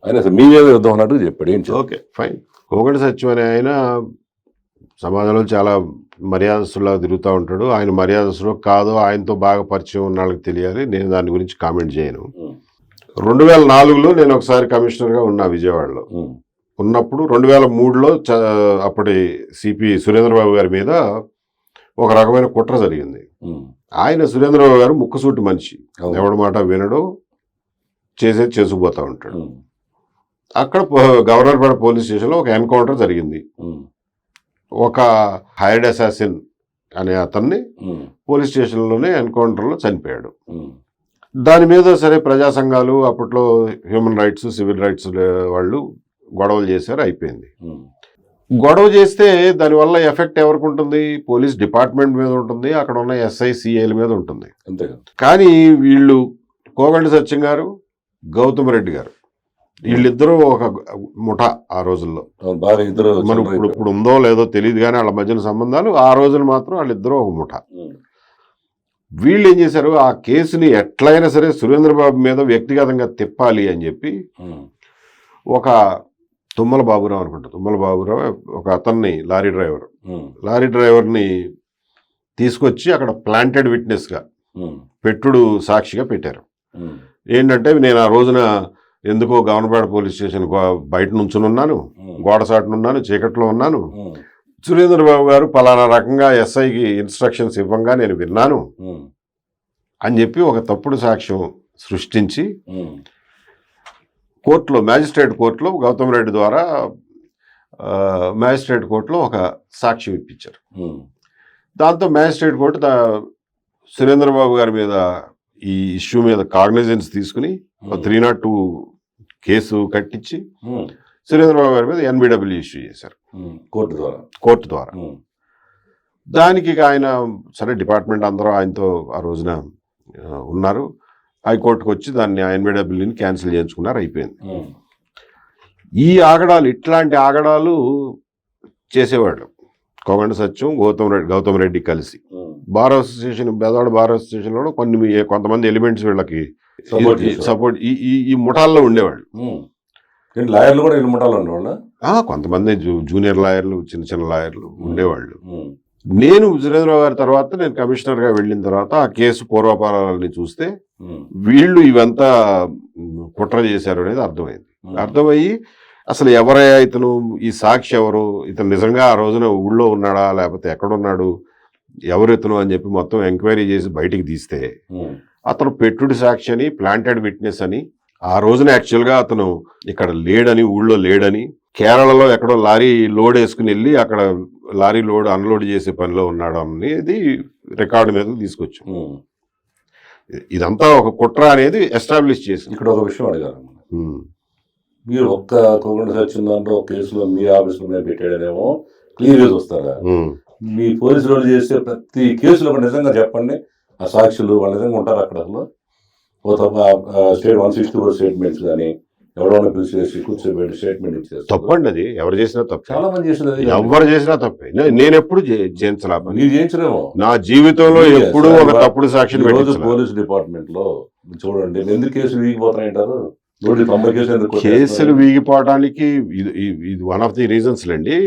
ఆయన అసలు మీ మీద యుద్ధం అన్నట్టు చెప్పాడు. ఏంటి?
Okay fine. కోగంటి సత్యం అనే ఆయన సమాజంలో చాలా మర్యాదస్తులా తిరుగుతూ ఉంటాడు. ఆయన మర్యాదస్తులో కాదో ఆయనతో బాగా పరిచయం ఉన్న వాళ్ళకి తెలియాలి. నేను దాని గురించి కామెంట్ చేయను. 2004లో నేను ఒకసారి కమిషనర్గా ఉన్నా విజయవాడలో. ఉన్నప్పుడు 2003లో అప్పటి సిపి సురేంద్రబాబు గారి మీద ఒక రకమైన కుట్ర జరిగింది. ఆయన సురేంద్రబాబు గారు ముక్కుసూటి మనిషి, ఎవడి మాట వినడు, చేసేది చేసుకుపోతూ ఉంటాడు. అక్కడ గవర్నర్పేట పోలీస్ స్టేషన్లో ఒక ఎన్కౌంటర్ జరిగింది. ఒక హైర్డ్ అసాసిన్ అనే అతన్ని పోలీస్ స్టేషన్లోనే ఎన్కౌంటర్లో చనిపోయాడు. దాని మీద సరే ప్రజా సంఘాలు అప్పట్లో హ్యూమన్ రైట్స్ సివిల్ రైట్స్ వాళ్ళు గొడవలు చేశారు, అయిపోయింది. గొడవ చేస్తే దానివల్ల ఎఫెక్ట్ ఎవరికి ఉంటుంది? పోలీస్ డిపార్ట్మెంట్ మీద ఉంటుంది, అక్కడ ఉన్న SI/CIల మీద ఉంటుంది. కానీ వీళ్ళు కోగంటి సత్యం గారు, గౌతమ్ రెడ్డి గారు, వీళ్ళిద్దరూ ఒక ముఠా ఆ రోజుల్లో. మనం ఇప్పుడు ఉందో లేదో తెలియదు కానీ వాళ్ళ మధ్యన సంబంధాలు ఆ రోజున మాత్రం వాళ్ళిద్దరూ ఒక ముఠా. వీళ్ళు ఏం చేశారు, ఆ కేసుని ఎట్లయినా సరే సురేంద్రబాబు మీద వ్యక్తిగతంగా తిప్పాలి అని చెప్పి ఒక తుమ్మల బాబురావు అనుకుంటా, తుమ్మల బాబురావు ఒక అతన్ని లారీ డ్రైవర్ని తీసుకొచ్చి అక్కడ ప్లాంటెడ్ విట్నెస్గా పెట్టుడు సాక్షిగా పెట్టారు. ఏంటంటే నేను ఆ రోజున ఎందుకో గవర్నపేట పోలీస్ స్టేషన్ బయట నుంచునున్నాను, గోడసాటునున్నాను, చీకట్లో ఉన్నాను, సురేంద్రబాబు గారు పలానా రకంగా SIకి ఇన్స్ట్రక్షన్స్ ఇవ్వంగా నేను విన్నాను అని చెప్పి ఒక తప్పుడు సాక్ష్యం సృష్టించి కోర్టులో, మ్యాజిస్ట్రేట్ కోర్టులో గౌతమ్ రెడ్డి ద్వారా మ్యాజిస్ట్రేట్ కోర్టులో ఒక సాక్ష్యం ఇప్పించారు. దాంతో మ్యాజిస్ట్రేట్ కోర్టు సురేంద్రబాబు గారి మీద ఈ ఇష్యూ మీద కాగ్నిజెన్స్ తీసుకుని 302 కేసు కట్టించి సురేంద్రబాబు గారి మీద NBW ఇష్యూ చేశారు కోర్టు ద్వారా. దానికి ఆయన సరే డిపార్ట్మెంట్ అందరూ ఆయనతో ఆ రోజున ఉన్నారు, హైకోర్టుకు వచ్చి దాన్ని NBWని క్యాన్సిల్ చేయించుకున్నారు, అయిపోయింది. ఈ ఆగడాలు, ఇట్లాంటి ఆగడాలు చేసేవాళ్ళు కోగంటి సత్యం, గౌతమ్ రెడ్డి కలిసి బార్ అసోసియేషన్, బెజవాడ బార్ అసోసియేషన్లో కొంతమంది ఎలిమెంట్స్ వీళ్ళకి సపోర్ట్ ఈ ముఠాల్లో ఉండేవాళ్ళు.
లాయర్లు కూడా ముఠాలు ఉండేవాళ్ళ,
కొంతమంది జూనియర్ లాయర్లు, చిన్న చిన్న లాయర్లు ఉండేవాళ్ళు. నేను సురేంద్రబాబు గారి తర్వాత నేను కమిషనర్గా వెళ్ళిన తర్వాత ఆ కేసు పూర్వపరాలని చూస్తే వీళ్ళు ఇవంతా కుట్ర చేశారు అనేది అర్థమయ్యి అసలు ఎవరయ్యా ఇతను, ఈ సాక్షి ఎవరు, ఇతను నిజంగా ఆ రోజున ఊళ్ళో ఉన్నాడా లేకపోతే ఎక్కడున్నాడు, ఎవరు ఇతను అని చెప్పి మొత్తం ఎంక్వైరీ చేసి బయటికి తీస్తే అతను పెట్టుడు సాక్షి అని, ప్లాంటెడ్ విట్నెస్ అని, ఆ రోజున యాక్చువల్గా అతను ఇక్కడ లేడని, ఊళ్ళో లేడని, కేరళలో ఎక్కడో లారీ లోడ్ వేసుకుని వెళ్ళి అక్కడ లారీ లోడ్ అన్లోడ్ చేసే పనిలో ఉన్నాడు అనేది రికార్డు మీదకి తీసుకొచ్చాం. ఇదంతా ఒక కుట్ర అనేది ఎస్టాబ్లిష్ చేసి.
ఇక్కడ ఒక విషయం అడిగారు, మీరు ఒక్క కోకుండా వచ్చిన దాంట్లో ఒక కేసులో మీ ఆఫీసులో మీద పెట్టాడనేమో క్లియర్గా చూస్తారా? మీ పోలీసు వాళ్ళు చేసే ప్రతి కేసులో కూడా నిజంగా చెప్పండి, ఆ సాక్షులు వాళ్ళు నిజంగా ఉంటారు అక్కడ. అసలు ఓ తప్ప స్టేట్ 164 స్టేట్మెంట్స్ కానీ ఎవరైనా పిలిచేసి కూర్చోబెట్టి స్టేట్మెంట్ ఇచ్చేస్తారు.
తప్పండి, అది ఎవరు చేసినా తప్పే.
చాలా మంది చేసేది
ఎవరు చేసినా తప్పే. నేను ఎప్పుడు చేయించలా,
మీరు చేయించలేమో.
నా జీవితంలో ఎప్పుడు ఒక తప్పుడు సాక్షిని పెట్టించలా.
పోలీస్ డిపార్ట్మెంట్ లో చూడండి ఎందుకు కేసులు వీగిపోతాయంటారు? 190 కేసులు ఎందుకు
కేసులు వీగిపోవడానికి ఇది వన్ ఆఫ్ ది రీజన్స్ లేండి.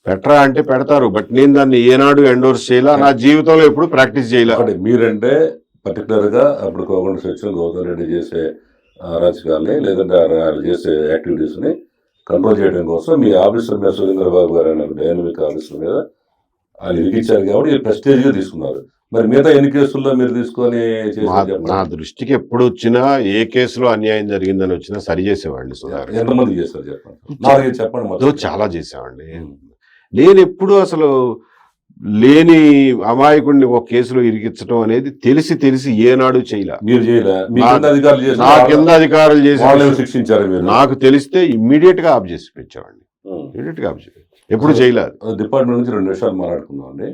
పెట్టరా అంటే పెడతారు, బట్ నేను దాన్ని ఏనాడు ఎండోర్స్ చేయాల, నా జీవితంలో ఎప్పుడు ప్రాక్టీస్ చేయాలి.
మీరంటే పర్టికులర్ గా అప్పుడు కోకుండా సెక్షన్ గౌతమ్ రెడ్డి చేసే అరాచకాలని లేదంటే వాళ్ళు చేసే యాక్టివిటీస్ ని కంట్రోల్ చేయడం కోసం మీ ఆఫీసర్ మీద సురేంద్రబాబు గారు అనే డైనమిక్ ఆఫీసర్ మీద వాళ్ళు విధించారు కాబట్టి ప్రెస్టేజ్ గా తీసుకున్నారు. మరి మిగతా ఎన్ని కేసుల్లో మీరు తీసుకొని
నా దృష్టికి ఎప్పుడు వచ్చినా ఏ కేసులో అన్యాయం జరిగిందని వచ్చినా సరి చేసేవాడిని. సుధాకర్
ఎంతమంది చేస్తారు చెప్పండి? చెప్పండి.
చాలా చేసేవాడిని. నేను ఎప్పుడు అసలు లేని అమాయకుడిని ఒక కేసులో ఇరికించడం అనేది తెలిసి ఏనాడు చేయలే.
మీరు చేయలే,
నా కింద అధికారులు చేసి
శిక్షించారు.
నాకు తెలిస్తే ఇమ్మీడియట్ గా ఆఫ్ చేసి పెట్టేవాడిని. ఇమ్మీడియట్ గా ఆఫ్ చేసి ఎప్పుడు చేయలేదు.
డిపార్ట్మెంట్ నుంచి 2 నిమిషాలు మాట్లాడుకుందాం అండి.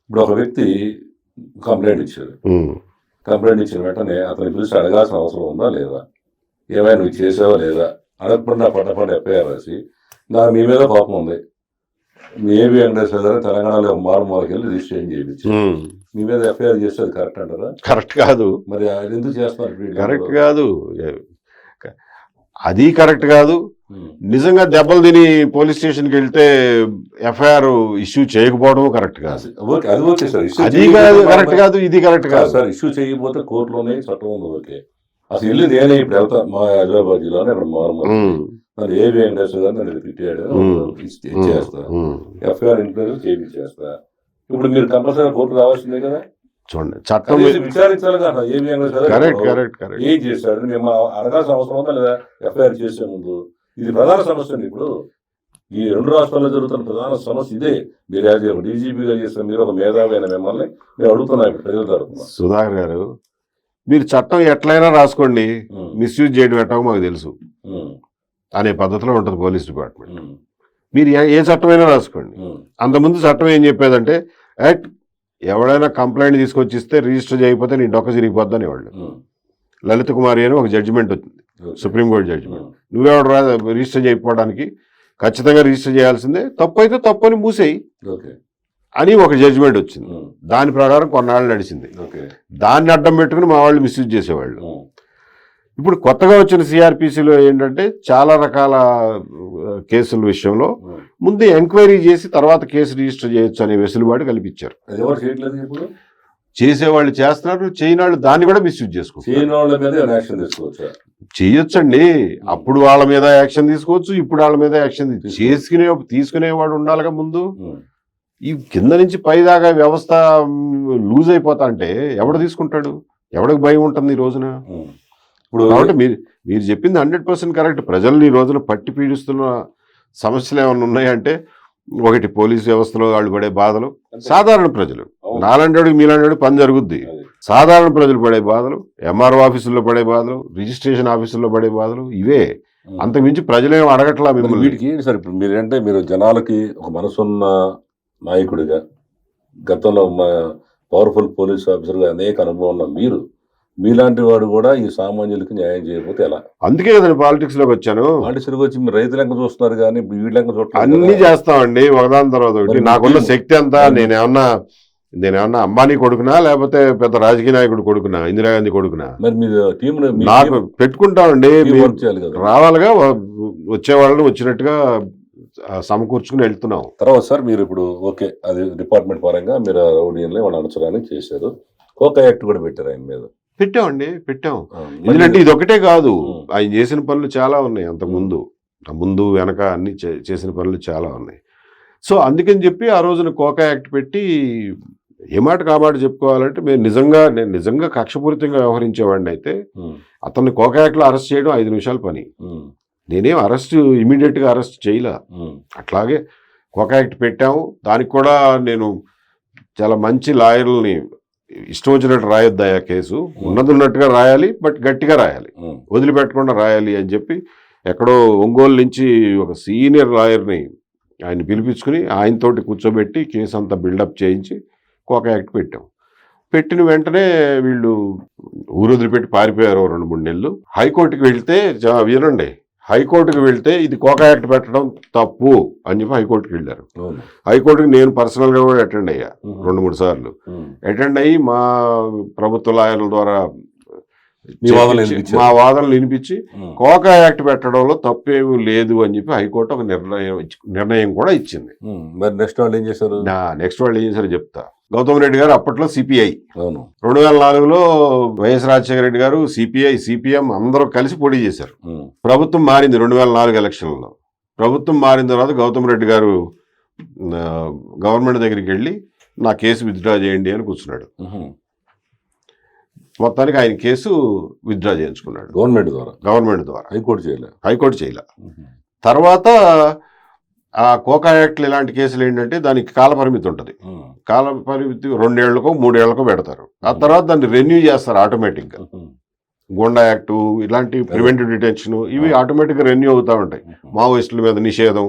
ఇప్పుడు ఒక వ్యక్తి కంప్లైంట్ ఇచ్చారు. కంప్లైంట్ ఇచ్చిన వెంటనే అతని పిలిచి అడగాల్సిన అవసరం ఉందా లేదా, ఏమైనా నువ్వు చేసావా లేదా అడగకుండా పట్టపడి ఎఫ్ఐఆర్ రాసి మీ మీద కోపం ఉంది, మీ ఏబి వెంకటేశ్వర గారు తెలంగాణలో మారుమూలకి వెళ్ళి రిజిస్ట్రేషన్ చేయించి మీ మీద ఎఫ్ఐఆర్ చేస్తే అది కరెక్ట్ అంటారా?
కరెక్ట్ కాదు.
మరి ఆయన ఎందుకు చేస్తున్నారు?
కరెక్ట్ కాదు, అది కరెక్ట్ కాదు. నిజంగా దెబ్బలు తిని పోలీస్ స్టేషన్కి వెళ్తే ఎఫ్ఐఆర్ ఇష్యూ చేయకపోవడం కరెక్ట్ కాదు.
అది ఓకే సార్,
అది కాదు కరెక్ట్ కాదు, ఇది కరెక్ట్ కాదు
సార్. ఇష్యూ చేయకపోతే కోర్టులోనే చట్టం ఉంది, ఓకే. అసలు వెళ్ళి నేనే ఇప్పుడు వెళ్తా మా హైదరాబాద్ జిల్లాలో ఇప్పుడు మారుమూల నన్ను ఏబి వెంకటేశ్వర గారు నన్ను తిట్టాడు ఇచ్చేస్తా, ఎఫ్ఐఆర్ ఇంప్లీమెంట్ చేయించేస్తా. ఇప్పుడు మీరు కంపల్సరీ కోర్టు రావాల్సిందే కదా.
చూడండి, చట్టం
విచారించాలి కదా ఏబి వెంకటేశ్వర
కరెక్ట్
ఏం చేశాడు మేము అడగాల్సిన అవసరం ఉందా లేదా ఎఫ్ఐఆర్ చేసే ముందు? ఇది ప్రధాన సమస్య అండి. ఇప్పుడు ఈ 2 రాష్ట్రాల్లో జరుగుతున్న ప్రధాన సమస్య ఇదే. మీరు యాజ్ ఒక డీజీపీగా చేసిన మీరు ఒక మేధావి అయిన మిమ్మల్ని మేము అడుగుతున్నాం ఇప్పుడు ప్రజల తరఫున.
సుధాకర్ గారు, మీరు చట్టం ఎట్లయినా రాసుకోండి, మిస్యూజ్ చేయడం ఎట్టో మాకు తెలుసు అనే పద్ధతిలో ఉంటుంది పోలీస్ డిపార్ట్మెంట్. మీరు ఏ చట్టమైనా రాసుకోండి. అంతకుముందు చట్టం ఏం చెప్పేదంటే ఎవడైనా కంప్లైంట్ తీసుకొచ్చి ఇస్తే రిజిస్టర్ చేయకపోతే నీ డొక్క చిరిగిపోద్ది అనేవాళ్ళు. లలిత కుమారి అని ఒక జడ్జిమెంట్ వచ్చింది, సుప్రీంకోర్టు జడ్జిమెంట్. నువ్వెవడు రిజిస్టర్ చేయకపోవడానికి, ఖచ్చితంగా రిజిస్టర్ చేయాల్సిందే, తప్పు అయితే తప్పు అని మూసేయి అని ఒక జడ్జిమెంట్ వచ్చింది. దాని ప్రకారం కొన్నాళ్ళు నడిచింది. దాన్ని అడ్డం పెట్టుకుని మా వాళ్ళు మిస్యూజ్ చేసేవాళ్ళు. ఇప్పుడు కొత్తగా వచ్చిన సిఆర్పిసిలో ఏంటంటే చాలా రకాల కేసుల విషయంలో ముందు ఎంక్వైరీ చేసి తర్వాత కేసు రిజిస్టర్ చేయొచ్చు అనే వెసులుబాటు కల్పించారు. చేసేవాళ్ళు చేస్తున్నారు, చేయనాళ్ళు దాన్ని కూడా మిస్యూజ్ చేసుకోవచ్చు. చేయొచ్చండి. అప్పుడు వాళ్ళ మీద యాక్షన్ తీసుకోవచ్చు, ఇప్పుడు వాళ్ళ మీద యాక్షన్ తీసుకునేవాడు ఉండాలిగా ముందు. ఈ కింద నుంచి పై దాకా వ్యవస్థ లూజ్ అయిపోతా అంటే ఎవడు తీసుకుంటాడు? ఎవడికి భయం ఉంటుంది ఈ రోజున? ఇప్పుడు కాబట్టి మీరు చెప్పింది 100% కరెక్ట్. ప్రజల్ని ఈ రోజున పట్టి పీడిస్తున్న సమస్యలు ఏమైనా ఉన్నాయంటే, ఒకటి పోలీస్ వ్యవస్థలో వాళ్ళు పడే బాధలు, సాధారణ ప్రజలు నాలంటాడు మీలాంటాడు పని జరుగుద్ది, సాధారణ ప్రజలు పడే బాధలు, ఎంఆర్ఓ ఆఫీసుల్లో పడే బాధలు, రిజిస్ట్రేషన్ ఆఫీసుల్లో పడే బాధలు, ఇవే. అంతకుమించి ప్రజలేం అడగట్లా మిమ్మల్ని.
వీటికి ఏంటి సార్ ఇప్పుడు మీరంటే మీరు జనాలకి ఒక మనసున్న నాయకుడిగా, గతంలో పవర్ఫుల్ పోలీస్ ఆఫీసర్గా అనేక అనుభవం ఉన్న మీరు, మీలాంటి వాడు కూడా ఈ సామాన్యులకి న్యాయం చేయకపోతే ఎలా?
అందుకే కదండి పాలిటిక్స్ లోకి వచ్చాను.
పాలిటిక్స్ లోకి వచ్చి మీరు రైతు లెక్క చూస్తున్నారు కానీ వీడి లెక్క చూస్తారు.
అన్ని చేస్తామండి ఒకదాని తర్వాత ఒకటి. నాకున్న శక్తి అంతా నేనేమన్నా అంబానీ కొడుకునా లేకపోతే పెద్ద రాజకీయ నాయకుడు కొడుకునా, ఇందిరాగాంధీ కొడుకునా?
మరి మీరు టీం
నాకు పెట్టుకుంటామండి, రావాలిగా, వచ్చే వాళ్ళని వచ్చినట్టుగా సమకూర్చుకుని వెళ్తున్నాం.
తర్వాత సార్ మీరు ఇప్పుడు ఓకే, అది డిపార్ట్మెంట్ పరంగా మీరు రౌడీని వాళ్ళు అణచడానికి చేశారు, కోకా యాక్ట్ కూడా పెట్టారు ఆయన మీద.
పెట్టాం. ఎందుకంటే ఇది ఒకటే కాదు, ఆయన చేసిన పనులు చాలా ఉన్నాయి. ముందు వెనక అన్ని చేసిన పనులు చాలా ఉన్నాయి. సో అందుకని చెప్పి ఆ రోజున కోకా యాక్ట్ పెట్టి ఏ మాట కామాట చెప్పుకోవాలంటే నేను నిజంగా కక్షపూరితంగా వ్యవహరించేవాడిని అయితే అతన్ని కోకా యాక్ట్లో అరెస్ట్ చేయడం 5 నిమిషాల పని. నేనేం ఇమీడియట్గా అరెస్ట్ చేయలే. అట్లాగే కోకా యాక్ట్ పెట్టాము. దానికి కూడా నేను చాలా మంచి లాయర్లని ఇష్టం వచ్చినట్టు రాయొద్దాయా కేసు, ఉన్నది ఉన్నట్టుగా రాయాలి, బట్ గట్టిగా రాయాలి, వదిలిపెట్టకుండా రాయాలి అని చెప్పి ఎక్కడో ఒంగోలు నుంచి ఒక సీనియర్ లాయర్ని ఆయన పిలిపించుకుని ఆయనతోటి కూర్చోబెట్టి కేసు అంతా బిల్డప్ చేయించి కోక యాక్ట్ పెట్టాం. పెట్టిన వెంటనే వీళ్ళు ఊరు వదిలిపెట్టి పారిపోయారు 2-3 నెలలు. హైకోర్టుకి వెళ్తే వినండి, హైకోర్టుకి వెళ్తే ఇది కోక యాక్ట్ పెట్టడం తప్పు అని చెప్పి హైకోర్టుకి వెళ్ళారు. హైకోర్టుకి నేను పర్సనల్గా కూడా అటెండ్ అయ్యా 2-3 సార్లు. అటెండ్ అయ్యి మా ప్రభుత్వ లాయర్ల ద్వారా మా వాదనలు వినిపించి కోక యాక్ట్ పెట్టడంలో తప్పేమీ లేదు అని చెప్పి హైకోర్టు ఒక నిర్ణయం కూడా ఇచ్చింది.
మరి నెక్స్ట్ వాళ్ళు ఏం చేశారు?
నెక్స్ట్ వాళ్ళు ఏం చేశారు చెప్తా. గౌతమ్ రెడ్డి గారు అప్పట్లో సిపిఐ, 2004లో వైఎస్ రాజశేఖర రెడ్డి గారు సిపిఐ, సిపిఎం అందరూ కలిసి పోటీ చేశారు. ప్రభుత్వం మారింది 2004 ఎలక్షన్లో. ప్రభుత్వం మారిన తర్వాత గౌతమ్ రెడ్డి గారు గవర్నమెంట్ దగ్గరికి వెళ్ళి నా కేసు విత్డ్రా చేయండి అని కూర్చున్నాడు. మొత్తానికి ఆయన కేసు విత్డ్రా చేయించుకున్నాడు గవర్నమెంట్ ద్వారా. హైకోర్టు చేయలే. తర్వాత ఆ కోకా యాక్ట్లు ఇలాంటి కేసులు ఏంటంటే దానికి కాలపరిమితి ఉంటుంది. కాలపరిమితి 2 ఏళ్లకో 3 ఏళ్లకో పెడతారు. ఆ తర్వాత దాన్ని రెన్యూ చేస్తారు ఆటోమేటిక్గా. గోండా యాక్టు, ఇలాంటి ప్రివెంటివ్ డిటెన్షన్, ఇవి ఆటోమేటిక్గా రెన్యూ అవుతూ ఉంటాయి. మావోయిస్టుల మీద నిషేధం,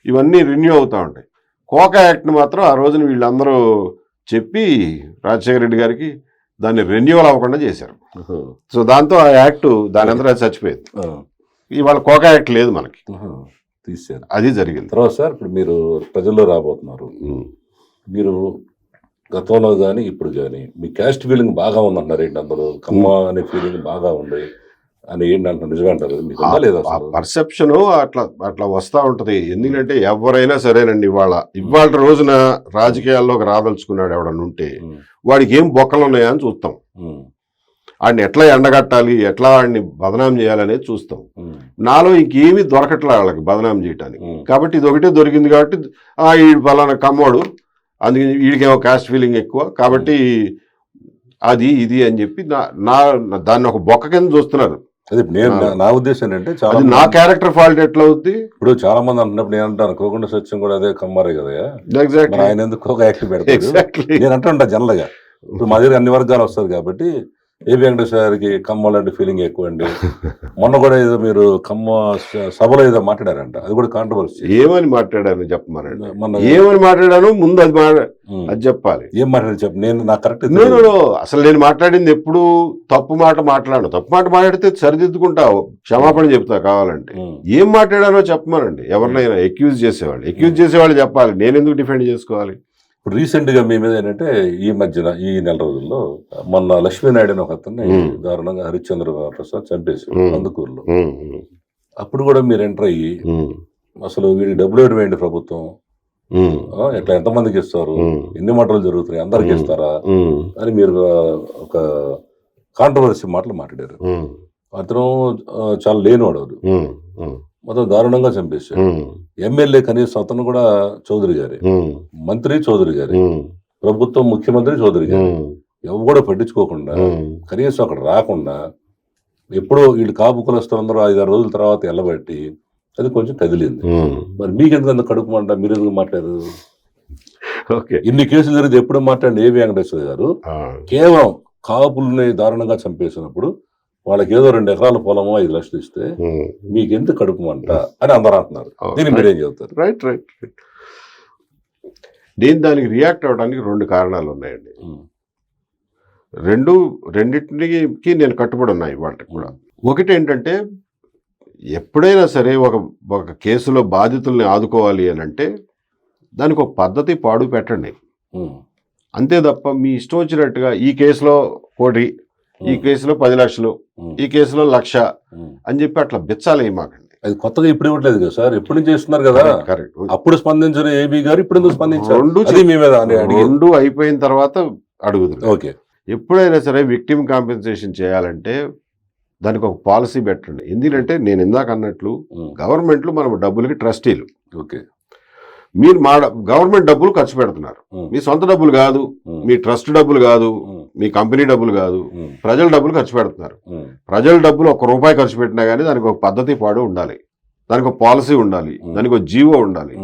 ఇవన్నీ రెన్యూ అవుతూ ఉంటాయి. కోకా యాక్ట్ని మాత్రం ఆ రోజున వీళ్ళందరూ చెప్పి రాజశేఖర రెడ్డి గారికి దాన్ని రెన్యూవల్ అవ్వకుండా చేశారు. సో దాంతో ఆ యాక్ట్ దాని అంతా చచ్చిపోయింది. ఇవాళ కోకా యాక్ట్ లేదు మనకి,
తీసారు.
అది జరిగింది.
తర్వాత సార్ ఇప్పుడు మీరు ప్రజల్లో రాబోతున్నారు. మీరు గతంలో కానీ ఇప్పుడు కానీ మీ క్యాస్ట్ ఫీలింగ్ బాగా ఉందంటారు ఏంటి? అందరూ కమ్మ అనే ఫీలింగ్ బాగా ఉంది అని ఏంటంటారు? నిజంగా అంటారు మీకు లేదా?
పర్సెప్షన్ అట్లా వస్తూ ఉంటుంది. ఎందుకంటే ఎవరైనా సరేనండి, ఇవాళ రోజున రాజకీయాల్లోకి రాదలుచుకున్నాడు ఎవడన్నా ఉంటే వాడికి ఏం బొక్కలు ఉన్నాయా అని చూస్తాం. వాడిని ఎట్లా ఎండగట్టాలి, ఎట్లా వాడిని బదనాం చేయాలనేది చూస్తాం. నాలో ఇంకేమీ దొరకట్లే వాళ్ళకి బదనాం చేయటానికి. కాబట్టి ఇది ఒకటే దొరికింది కాబట్టి ఈ ఫలానా కమ్మోడు, అందుకని వీడికేమో కాస్ట్ ఫీలింగ్ ఎక్కువ కాబట్టి అది ఇది అని చెప్పి దాన్ని ఒక బొక్క కింద చూస్తున్నారు.
అదే నా ఉద్దేశం ఏంటంటే, చాలా
నా క్యారెక్టర్ ఫాల్ట్ ఎట్లా అవుద్ది?
ఇప్పుడు చాలా మంది అంటున్నప్పుడు నేను అంటాను కోకుండా సత్యం కూడా అదే కమ్మారే కదా, ఆయన ఎందుకు ఒక యాక్టివ్ పెడతారు నేను అంటుంటా జనరల్ గా. ఇప్పుడు మా దగ్గర అన్ని వర్గాలు వస్తారు కాబట్టి ఏబి వెంకటేశ్వర గారికి కమ్మ లాంటి ఫీలింగ్ ఎక్కువ అండి. మొన్న కూడా ఏదో మీరు కమ్మ సభలో ఏదో మాట్లాడారంట, అది కూడా కాంట్రవర్సీ.
ఏమని మాట్లాడాను చెప్పమనండి. ఏమని మాట్లాడాను ముందు అది చెప్పాలి.
ఏం మాట్లాడారు చెప్పు. నేను నాకు కరెక్ట్
అసలు నేను మాట్లాడింది ఎప్పుడు తప్పు మాట మాట్లాడను. తప్పు మాట మాట్లాడితే సరిదిద్దుకుంటావు, క్షమాపణ చెప్తా కావాలంటే. ఏం మాట్లాడానో చెప్పమనండి. ఎవరినైనా ఎక్యూజ్ చేసేవాళ్ళు చెప్పాలి, నేను ఎందుకు డిఫెండ్ చేసుకోవాలి?
ఇప్పుడు రీసెంట్ గా మీ మీద ఏంటంటే ఈ మధ్యన ఈ నెల రోజుల్లో మొన్న లక్ష్మీనాయుడు అని ఒక అతన్ని దారుణంగా హరిశ్చంద్ర ప్రసాద్ చంపేసి అందుకూరులో. అప్పుడు కూడా మీరు ఎంటర్ అయ్యి అసలు వీడికి డబ్బులు వేయండి ప్రభుత్వం, ఎట్లా ఎంతమందికి ఇస్తారు, ఎన్ని మాటలు జరుగుతున్నాయి, అందరికి ఇస్తారా అని మీరు ఒక కాంట్రవర్సీ మాటలు మాట్లాడారు. అతను చాలా లేనివాడు, మొత్తం దారుణంగా చంపేశాడు. ఎమ్మెల్యే కనీసం అతను కూడా చౌదరి గారి, మంత్రి చౌదరి గారి, ప్రభుత్వం ముఖ్యమంత్రి చౌదరి గారి, ఎవరు కూడా పట్టించుకోకుండా కనీసం అక్కడ రాకుండా ఎప్పుడో వీళ్ళు కాపు కులస్తులందరూ 5-6 రోజుల తర్వాత ఎల్లబెట్టి అది కొంచెం కదిలింది. మరి మీకెందుకు కడుపుమంట, మీరు ఎందుకు మాట్లాడారు? ఇన్ని కేసులు జరిగితే ఎప్పుడు మాట్లాడండి ఏబి వెంకటేశ్వర గారు కేవలం కాపుల్ని దారుణంగా చంపేసినప్పుడు వాళ్ళకి ఏదో 2 ఎకరాల పొలమో 5 లక్షలు ఇస్తే మీకు ఎందుకు కడుపుమంట అని అందరూ అంటున్నారు. దీన్ని మీరేం చెబుతారు?
రైట్. నేను దానికి రియాక్ట్ అవ్వడానికి 2 కారణాలు ఉన్నాయండి. రెండింటికి నేను కట్టుబడి ఉన్నాయి వాటికి కూడా. ఒకటి ఏంటంటే, ఎప్పుడైనా సరే ఒక కేసులో బాధితుల్ని ఆదుకోవాలి అని అంటే దానికి ఒక పద్ధతి పాడు పెట్టండి, అంతే తప్ప మీ ఇష్టం వచ్చినట్టుగా ఈ కేసులో 1 కోటి, ఈ కేసులో 10 లక్షలు, ఈ కేసులో 1,00,000 అని చెప్పి అట్లా బెచ్చాలి మాకండి.
అది కొత్తగా ఇప్పుడు ఇవ్వట్లేదు కదా సార్, ఎప్పుడు నుంచి చేస్తున్నారు కదా.
కరెక్ట్.
అప్పుడు స్పందించిన ఏబీ గారు ఇప్పుడు ఎందుకు స్పందించారు?
రెండు అయిపోయిన తర్వాత అడుగుతుంది. ఓకే, ఎప్పుడైనా సరే విక్టిమ్ కాంపెన్సేషన్ చేయాలంటే దానికి ఒక పాలసీ పెట్టండి. ఎందుకంటే నేను ఇందాక అన్నట్లు గవర్నమెంట్లు మనం డబ్బులకి ట్రస్టీలు.
ఓకే,
మీరు గవర్నమెంట్ డబ్బులు ఖర్చు పెడుతున్నారు, మీ సొంత డబ్బులు కాదు, మీ ట్రస్ట్ డబ్బులు కాదు, మీ కంపెనీ డబ్బులు కాదు, ప్రజల డబ్బులు ఖర్చు పెడుతున్నారు. ప్రజల డబ్బులు ₹1 ఖర్చు పెట్టినా కానీ దానికి ఒక పద్ధతి పాడు ఉండాలి, దానికి ఒక పాలసీ ఉండాలి, దానికి ఒక జీవో ఉండాలి.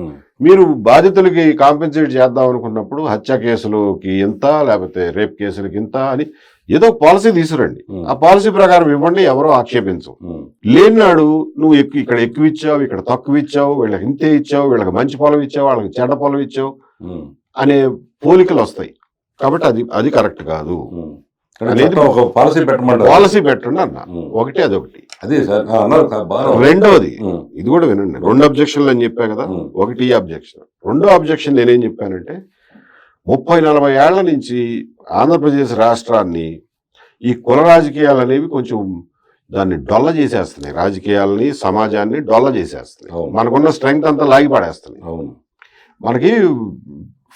మీరు బాధితులకి కాంపెన్సేట్ చేద్దాం అనుకున్నప్పుడు హత్య కేసులకి ఇంత లేకపోతే రేప్ కేసులకి ఇంత అని ఏదో పాలసీ తీసుకురండి. ఆ పాలసీ ప్రకారం ఇవ్వండి, ఎవరో ఆక్షేపించు. లేనినాడు నువ్వు ఇక్కడ ఎక్కువ ఇచ్చావు, ఇక్కడ తక్కువ ఇచ్చావు, వీళ్ళకి ఇంతే ఇచ్చావు, వీళ్ళకి మంచి పొలం ఇచ్చావు, వాళ్ళకి చెడ్డ పొలం ఇచ్చావు అనే పోలికలు వస్తాయి. కాబట్టి అది కరెక్ట్ కాదు అనేది
ఒక పాలసీ పెట్టమంటారు.
పాలసీ పెట్టండి అన్న. ఒకటి అదొకటి.
అదే సార్ అన్నారు.
రెండోది ఇది కూడా వినండి. 2 అబ్జెక్షన్లు అని చెప్పా కదా. ఒకటి అబ్జెక్షన్. రెండో అబ్జెక్షన్ నేనేం చెప్పానంటే 30-40 ఏళ్ల నుంచి ఆంధ్రప్రదేశ్ రాష్ట్రాన్ని ఈ కుల రాజకీయాలు అనేవి కొంచెం దాన్ని డొల్ల చేసేస్తున్నాయి. రాజకీయాలని సమాజాన్ని డొల్ల చేసేస్తున్నాయి. మనకున్న స్ట్రెంగ్త్ అంతా లాగి పడేస్తున్నాయి. మనకి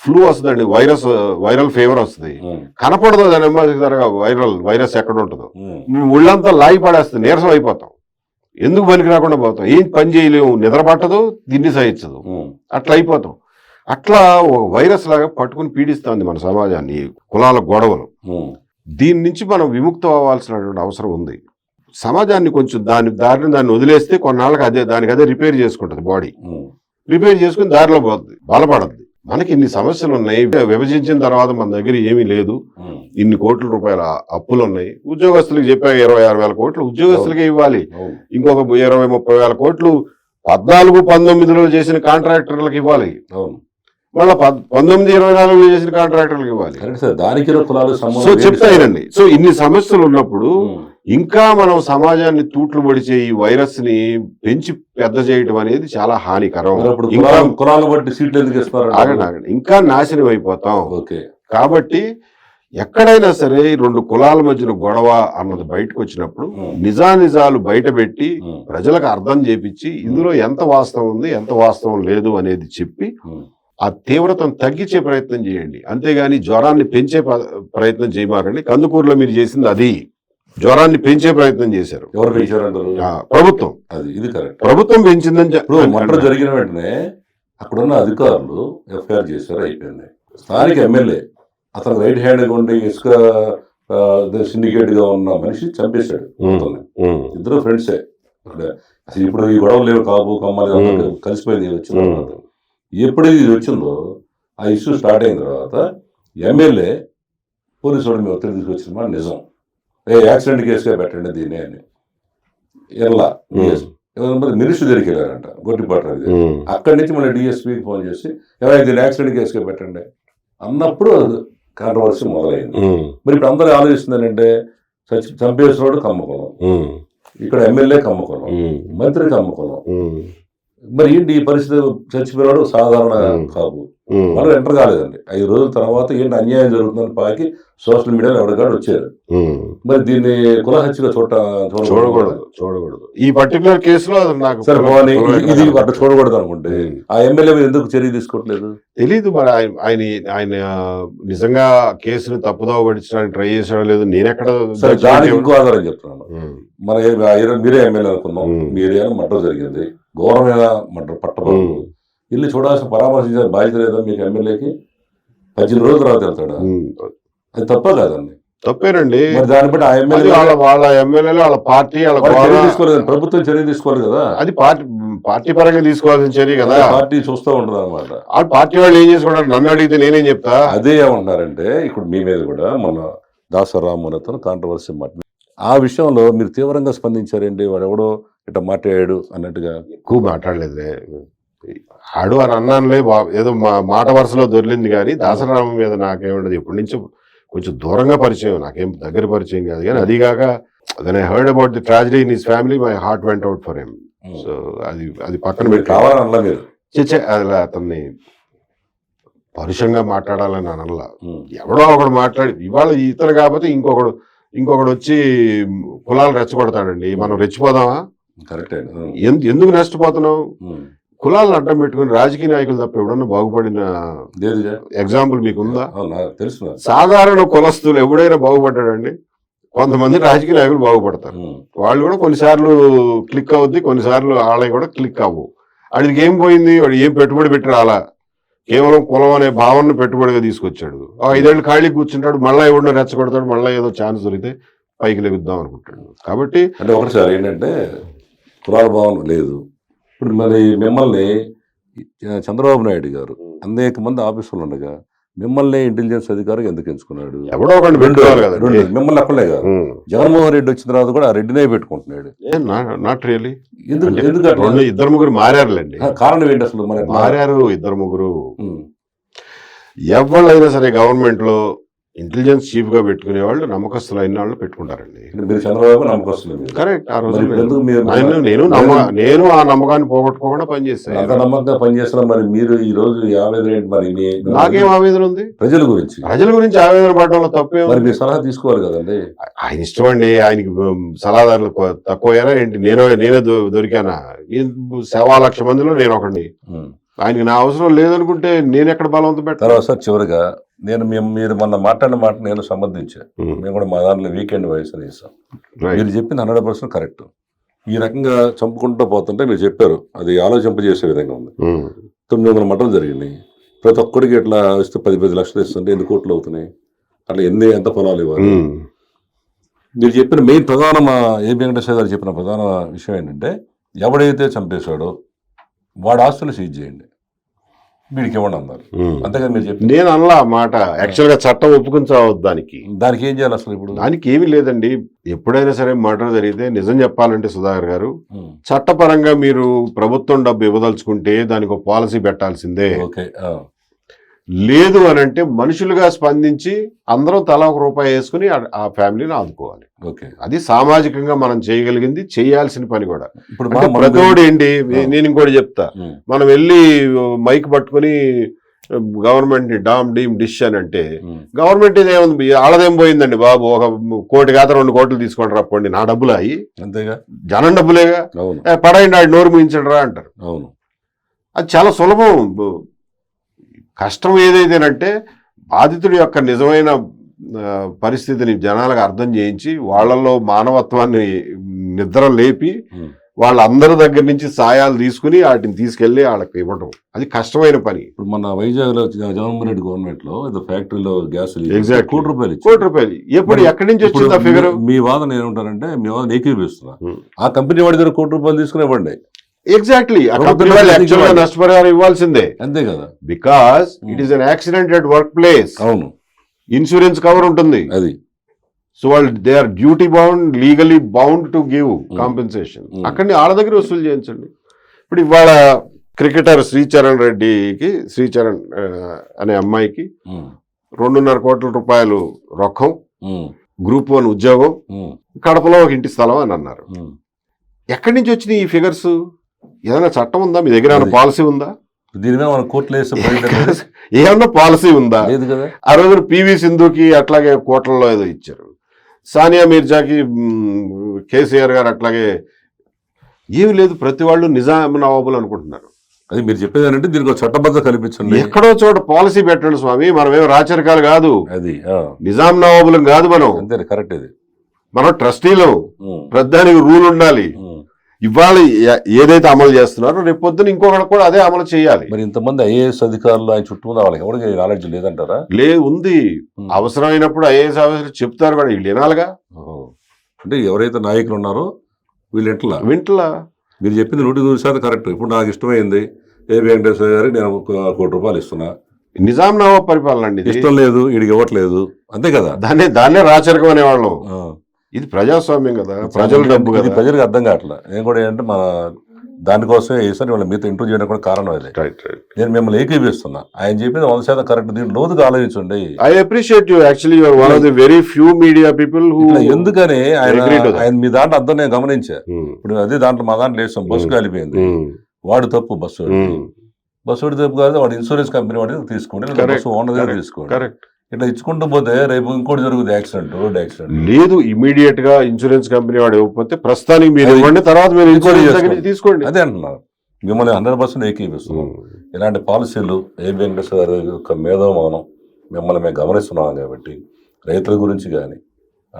ఫ్లూ వస్తుందండి, వైరల్ ఫీవర్ వస్తుంది, కనపడదు దాని వైరస్ ఎక్కడ ఉంటుందో, ఒళ్ళంతా లాగి పడేస్తుంది, నీరసం అయిపోతాం, ఎందుకు పనికి రాకుండా పోతాం, ఏం పని చేయలేము, నిద్ర పట్టదు, తిండి సహించదు, అట్లా అయిపోతాం. అట్లా ఒక వైరస్ లాగా పట్టుకుని పీడిస్తుంది మన సమాజాన్ని కులాల గొడవలు. దీని నుంచి మనం విముక్తం అవ్వాల్సినటువంటి అవసరం ఉంది. సమాజాన్ని కొంచెం దాన్ని వదిలేస్తే కొన్నాళ్ళకి దానికి అదే రిపేర్ చేసుకుంటుంది. బాడీ రిపేర్ చేసుకుని దారిలో పోతుంది, బలపడద్ది. మనకి ఇన్ని సమస్యలు ఉన్నాయి. విభజించిన తర్వాత మన దగ్గర ఏమీ లేదు, ఇన్ని కోట్ల రూపాయల అప్పులు ఉన్నాయి. ఉద్యోగస్తులకు చెప్పాక 26 వేల కోట్లు ఉద్యోగస్తులకే ఇవ్వాలి. ఇంకొక 20-30 వేల కోట్లు 14-19లో చేసిన కాంట్రాక్టర్లకు ఇవ్వాలి. మళ్ళీ 19-24లో చేసిన కాంట్రాక్టర్లకు ఇవ్వాలి. సో చెప్తాయినండి. సో ఇన్ని సమస్యలు ఉన్నప్పుడు ఇంకా మనం సమాజాన్ని తూట్లు పొడిచే ఈ వైరస్ ని పెంచి పెద్ద చేయటం అనేది చాలా హానికరం. ఇంకా నాశనం అయిపోతాం. కాబట్టి ఎక్కడైనా సరే 2 కులాల మధ్యన గొడవ అన్నది బయటకు వచ్చినప్పుడు నిజానిజాలు బయట పెట్టి ప్రజలకు అర్థం చేపించి ఇందులో ఎంత వాస్తవం ఉంది, ఎంత వాస్తవం లేదు అనేది చెప్పి ఆ తీవ్రతను తగ్గించే ప్రయత్నం చేయండి. అంతేగాని జ్వరాన్ని పెంచే ప్రయత్నం చేయమాకండి. కందుకూరులో మీరు చేసింది అది, జ్వరాన్ని పెంచే ప్రయత్నం చేశారు.
ఎవరు పెంచారంటారు?
ప్రభుత్వం.
అది ఇది కరెక్ట్.
ప్రభుత్వం పెంచిందని
మటర్ జరిగిన వెంటనే అక్కడున్న అధికారులు ఎఫ్ఐఆర్ చేశారు, అయిపోయింది. స్థానిక ఎమ్మెల్యే అతను రైట్ హ్యాండ్ ఉండి ఇసుక సిండికేట్ గా ఉన్న మనిషి చంపేశాడు. ఇద్దరు ఫ్రెండ్సే. అసలు ఇప్పుడు ఈ గొడవలు లేవు, కాపు కమ్మలు కలిసిపోయింది. వచ్చిన ఎప్పుడైతే ఇది వచ్చిందో ఆ ఇష్యూ స్టార్ట్ అయిన తర్వాత ఎమ్మెల్యే పోలీసు వాడు మేము ఒత్తిడి తీసుకొచ్చిన మాట నిజం. యాక్సిడెంట్ కేసుగా పెట్టండి దీన్ని అని ఎలా మినిస్టర్ దగ్గరికి వెళ్ళారంట, గొట్టిపాటు. అక్కడి నుంచి మన డిఎస్పీకి ఫోన్ చేసి ఎవరైతే దీన్ని యాక్సిడెంట్ కేసుగా పెట్టండి అన్నప్పుడు కాంట్రవర్సీ మొదలైంది. మరి ఇప్పుడు అందరూ ఆలోచిస్తుంది అంటే చంపేసినోడు కమ్మకులం, ఇక్కడ ఎమ్మెల్యే కమ్మకులం, మంత్రి కమ్మకులం. మరి ఏంటి ఈ పరిస్థితి? చచ్చిపోయినాడు సాధారణ కాపు, మనం ఎంటర్ కాలేదండి. 5 రోజుల తర్వాత ఏంటి అన్యాయం జరుగుతుందని పాకి సోషల్ మీడియాలో ఎవరికాడు వచ్చారు. మరి దీన్ని కుల హత్యగా చూడకూడదు.
ఈ పర్టికులర్ కేసులో నాకు
సరే ఇది అట్లా చూడకూడదు అనుకుంటే ఆ ఎమ్మెల్యే మీద ఎందుకు చర్య తీసుకోవట్లేదు
తెలీదు. మరి ఆయన నిజంగా కేసును తప్పుదోవ పడించడానికి ట్రై చేసాడో లేదు నేనెక్కడ.
దానికి ఇంకో ఆధారం చెప్తున్నాను. మన మీరే ఎమ్మెల్యే అనుకున్నాం, మీ ఏరియాలో మర్డర్ జరిగింది, ఘోరమైన మర్డర్, పట్టబోదు. ఇల్లు చూడాల్సిన పరామర్శించిన బాధ్యత లేదా మీకు? ఎమ్మెల్యేకి 18 రోజుల తర్వాత వెళ్తాడా? అది తప్ప కాదండి.
తప్పేనండి.
దాన్ని బట్టి ఆ ఎమ్మెల్యే
వాళ్ళ ఎమ్మెల్యేలు వాళ్ళ పార్టీ
తీసుకోలేదు, ప్రభుత్వం చర్య తీసుకోవాలి కదా.
అది పార్టీ పరంగా తీసుకోవాల్సిన చర్య కదా.
పార్టీ చూస్తూ ఉంటుంది అనమాట.
ఆ పార్టీ వాళ్ళు ఏం చేసుకుంటారు? నన్ను అడిగితే నేనేం చెప్తా?
అదే ఏమంటున్నారంటే ఇప్పుడు మీ మీద కూడా మన దాసరామ్మతో కాంట్రవర్సీ మాట, ఆ విషయంలో మీరు తీవ్రంగా స్పందించారండి. వాడు ఎవడో ఇట్లా మాట్లాడాడు అన్నట్టుగా.
ఎక్కువ మాట్లాడలేదులే, ఆడు అని అన్నానులే, ఏదో మాట వరుసలో దొరికింది. కానీ దాసరామ మీద నాకేముండదు, ఎప్పటి నుంచో కొంచెం దూరంగా పరిచయం, నాకేం దగ్గర పరిచయం కాదు. కానీ అదిగాక then I heard about the tragedy in his family, my heart went out for him. So అది పక్కన పెట్టి
కావాలన్నా మీరు
అలా అతన్ని పరుషంగా మాట్లాడాలని అనల్లా. ఎవడో ఒకడు మాట్లాడి ఇవాళ ఇతను కాకపోతే ఇంకొకడు వచ్చి కులాలు రెచ్చగొడతాడండి. మనం రెచ్చిపోదామా?
కరెక్ట్.
ఎందుకు నష్టపోతున్నావు? కులాలను అడ్డం పెట్టుకుని రాజకీయ నాయకులు తప్ప ఎవడన్నా బాగుపడిన ఎగ్జాంపుల్ మీకుందా?
తెలుసు.
సాధారణ కులస్తులు ఎవడైనా బాగుపడ్డాడండి? కొంతమంది రాజకీయ నాయకులు బాగుపడతారు. వాళ్ళు కూడా కొన్నిసార్లు క్లిక్ అవుద్ది, కొన్నిసార్లు వాళ్ళవి కూడా క్లిక్ అవ్వవు. వాడికి ఏం పోయింది? వాడు ఏం పెట్టుబడి పెట్టి రాలా, కేవలం కులం అనే భావనను పెట్టుబడిగా తీసుకొచ్చాడు. 5 ఏళ్ళు ఖాళీ కూర్చుంటాడు, మళ్ళీ ఎవడో రెచ్చగొడతాడు, మళ్ళీ ఏదో ఛాన్స్ దొరికితే పైకి లెగుద్దాం అనుకుంటాడు. కాబట్టి
అంటే ఒకటిసారి ఏంటంటే కులాల భావన లేదు. ఇప్పుడు మరి మిమ్మల్ని చంద్రబాబు నాయుడు గారు అనేక మంది ఆఫీసర్లు ఉండగా మిమ్మల్ని ఇంటెలిజెన్స్ అధికారి ఎందుకు ఎంచుకున్నాడు?
ఎవడో ఒకటి పెట్టుకోవాలి కదా.
మిమ్మల్ని అక్కడే కాదు, జగన్మోహన్ రెడ్డి వచ్చిన తర్వాత కూడా ఆ రెడ్డినే పెట్టుకుంటున్నాడు.
Not really.
ఎందుకు
ఇద్దరు ముగ్గురు మారారులేండి.
కారణం ఏంటి అసలు? మన
మారారు ఇద్దరు ముగ్గురు. ఎవళ్ళైనా సరే గవర్నమెంట్ లో ఇంటెలిజెన్స్ చీఫ్ గా పెట్టుకునే వాళ్ళు నమ్మకస్తులు అయిన వాళ్ళు పెట్టుకుంటారండి.
మీరు చంద్రబాబు నమ్మకస్తులు.
కరెక్ట్. ఆ రోజు నేను ఆ నమ్మకాన్ని పోగొట్టుకోకుండా పనిచేస్తాను.
అంత నమ్మకంగా పనిచేస్తున్నా మరి మీరు ఈ రోజు ఆవేదన మరి
నాకేం ఆవేదన ఉంది? ప్రజల గురించి ఆవేదన పడడంలో తప్పే.
మరి మీరు సలహా తీసుకోవాలి కదండి.
ఆయన ఇష్టం అండి. ఆయనకి సలహాదారులు తక్కువైనా ఏంటి? నేనే దొరికానా? 1,00,000 మందిలో నేను ఒకడిని. ఆయనకి నా అవసరం లేదనుకుంటే నేను ఎక్కడ బలవంతం పెట్టాను?
తర్వాత సార్ చివరిగా మీరు మొన్న మాట్లాడిన మాట నేను సంబంధించాను. మేము కూడా మా దాంట్లో వీకెండ్ వాయిస్ అని ఇస్తాం. మీరు చెప్పింది 100% కరెక్ట్. ఈ రకంగా చంపుకుంటూ పోతుంటే మీరు చెప్పారు, అది ఆలోచింపజేసే విధంగా ఉంది. 900 మటలు జరిగినాయి. ప్రతి ఒక్కడికి ఇట్లా ఇస్తే 10 లక్షలు ఇస్తుంటే ఎన్ని కోట్లు అవుతున్నాయి? అట్లా ఎంత పొలాలు ఇవ్వాలి? మీరు చెప్పిన మెయిన్ ప్రధాన మా ఏ వెంకటేశ్వర గారు చెప్పిన ప్రధాన విషయం ఏంటంటే, ఎవడైతే చంపేశాడో వాడు ఆస్తులు సీజ్ చేయండి, వీడికి ఇవ్వండి అన్నారు. అంతేగా మీరు చెప్పి? నేను
అనలా మాట. యాక్చువల్ గా చట్టం ఒప్పుకుని చావద్దు.
దానికి ఏం చేయాలి అసలు? ఇప్పుడు
దానికి ఏమీ లేదండి. ఎప్పుడైనా సరే మర్డర్ జరిగితే నిజం చెప్పాలంటే సుధాకర్ గారు, చట్టపరంగా మీరు ప్రభుత్వం డబ్బు ఇవ్వదలుచుకుంటే దానికి ఒక పాలసీ పెట్టాల్సిందే. లేదు అని అంటే మనుషులుగా స్పందించి అందరం తలా ₹1 వేసుకుని ఆ ఫ్యామిలీని ఆదుకోవాలి. అది సామాజికంగా మనం చేయగలిగింది, చేయాల్సిన పని కూడా. ఇప్పుడు ప్రతోడు ఏంటి, నేను ఇంకోటి చెప్తా. మనం వెళ్ళి మైక్ పట్టుకుని గవర్నమెంట్ ని డామ్ డీమ్ డిష్ అని అంటే, గవర్నమెంట్ ఇదేముంది, ఆడదేం పోయిందండి బాబు, 1 కోటి కాదు 2 కోట్లు తీసుకోండి రాపోండి, నా డబ్బులు అయ్యి
అంతేగా,
జనం డబ్బులేగా, పడైండి ఆడు నోరు ముయించండి రా అంటారు. అది చాలా సులభం. కష్టం ఏదైతేనంటే బాధితుడి యొక్క నిజమైన పరిస్థితిని జనాలకు అర్థం చేయించి వాళ్ళల్లో మానవత్వాన్ని నిద్ర లేపి వాళ్ళందరి దగ్గర నుంచి సాయాలు తీసుకుని వాటిని తీసుకెళ్లి వాళ్ళకి ఇవ్వడం, అది కష్టమైన పని.
ఇప్పుడు మన వైజాగ్ లో జగన్మోహన్ రెడ్డి గవర్నమెంట్ లో ఫ్యాక్టరీలో గ్యాస్
కోటి రూపాయలు ఎప్పుడు ఎక్కడి నుంచి వచ్చింది ఆ ఫిగర్?
మీ వాదన ఏమంటారంటే, మీ వాదన ఏకీభవిస్తున్నా, ఆ కంపెనీ వాడి దగ్గర ₹1 తీసుకుని ఇవ్వండి.
ఎగ్జాక్ట్లీ. ఆ కంపెనీ వాళ్ళు యాక్చువల్గా నష్టపరిహారం ఇవ్వాల్సిందే.
అంతే కదా,
because it is an accident at work place.
అవును,
ఇన్సూరెన్స్ కవర్ ఉంటుంది అది. సో వాళ్ళు they are duty bound, legally bound to give compensation. అక్కడిని వాళ్ళ దగ్గర వసూలు చేయించండి. ఇప్పుడు ఇవాళ క్రికెటర్ శ్రీచరణ్ రెడ్డికి, శ్రీచరణ్ అనే అమ్మాయికి 2.5 కోట్ల రూపాయలు రొక్కం, గ్రూప్ 1 ఉద్యోగం, కడపలో 1 ఇంటి స్థలం అని అన్నారు. ఎక్కడి నుంచి వచ్చినాయి ఈ ఫిగర్స్? ఏదైనా చట్టం ఉందా మీ దగ్గర? ఏమైనా పాలసీ ఉందా?
దీని మీద మన కోర్టులో
ఏమన్నా పాలసీ ఉందా? ఆ రోజు పివి సింధుకి అట్లాగే కోట్లలో ఏదో ఇచ్చారు. సానియా మీర్జాకి కేసీఆర్ గారు అట్లాగే. ఏమి లేదు, ప్రతి వాళ్ళు నిజాం నవాబులు అనుకుంటున్నారు.
అది మీరు చెప్పేది అంటే దీనికి చట్టబద్ధత కల్పించండి.
ఎక్కడో చోట పాలసీ పెట్టండి స్వామి. మనమేం రాచరికాలు కాదు,
అది
నిజాం నవాబులం కాదు మనం.
అంతే, కరెక్ట్. ఇది
మనం ట్రస్టీలు, ప్రధానికి రూల్ ఉండాలి. ఇవాళ ఏదైతే అమలు చేస్తున్నారో రేపు పొద్దున ఇంకొకటి కూడా అదే అమలు చేయాలి.
మరి ఇంతమంది ఐఏఎస్ అధికారులు ఆయన చుట్టూ ఉన్న వాళ్ళకి ఎవరికి నాలెడ్జ్ లేదంటారా?
లేదు, ఉంది. అవసరమైనప్పుడు ఐఏఎస్ ఆఫీసర్లు చెప్తారు కూడా, వీళ్ళు వినాలిగా.
అంటే ఎవరైతే నాయకులు ఉన్నారో వీళ్ళు వింటలా. మీరు చెప్పింది 100% కరెక్ట్. ఇప్పుడు నాకు ఇష్టమైంది ఏ వెంకటేశ్వర గారికి నేను ₹1 కోటి ఇస్తున్నా,
నిజాం నవాబ్ పరిపాలన అండి.
ఇష్టం లేదు, వీడికి ఇవ్వట్లేదు, అంతే కదా.
దాన్నే రాచరికం అనేవాళ్ళం. ఇది ప్రజాస్వామ్యం కదా, ప్రజల డబ్బు కదా.
ప్రజలకు అర్థం కావట్లేదు. నేను కూడా ఏంటంటే మన దానికోసమే వేసాను వాళ్ళ మీతో ఇంటర్వ్యూ చేయడం కూడా కారణం అదే. నేను మిమ్మల్ని ఏకీపిస్తున్నా. ఆయన చెప్పింది 100% కరెక్ట్. దీని లోతుగా ఆలోచించండి.
I appreciate you. Actually you are one of the very few media people who.
ఎందుకని ఆయన మీ దాంట్లో అర్థం నేను గమనించా. ఇప్పుడు అదే దాంట్లో మా దాంట్లో వేస్తాం, బస్సు కాలిపోయింది, వాడు తప్పు, బస్సు వాడి తప్పు కాదు, వాడు ఇన్సూరెన్స్ కంపెనీ వాడి తీసుకోండి, బస్సు ఓనర్ దగ్గర తీసుకోండి. కరెక్ట్. ఇట్లా ఇచ్చుకుంటూ పోతే రేపు ఇంకోటి జరుగుతుంది, యాక్సిడెంట్, రోడ్ యాక్సిడెంట్.
లేదు, ఇమీడియట్ గా ఇన్సూరెన్స్ కంపెనీ వాడు ఇవ్వకపోతే ప్రస్తుతానికి మీరు ఇవ్వండి, తర్వాత మీరు ఇన్సూరెన్స్ తీసుకోండి.
అదే అంటున్నారు. మిమ్మల్ని 100% ఏకీపిస్తున్నాం. ఇలాంటి పాలసీలు ఏ వెంకటేశ్వర గారి యొక్క మేధోమౌనం మిమ్మల్ని మేము గమనిస్తున్నాం కాబట్టి రైతుల గురించి కానీ,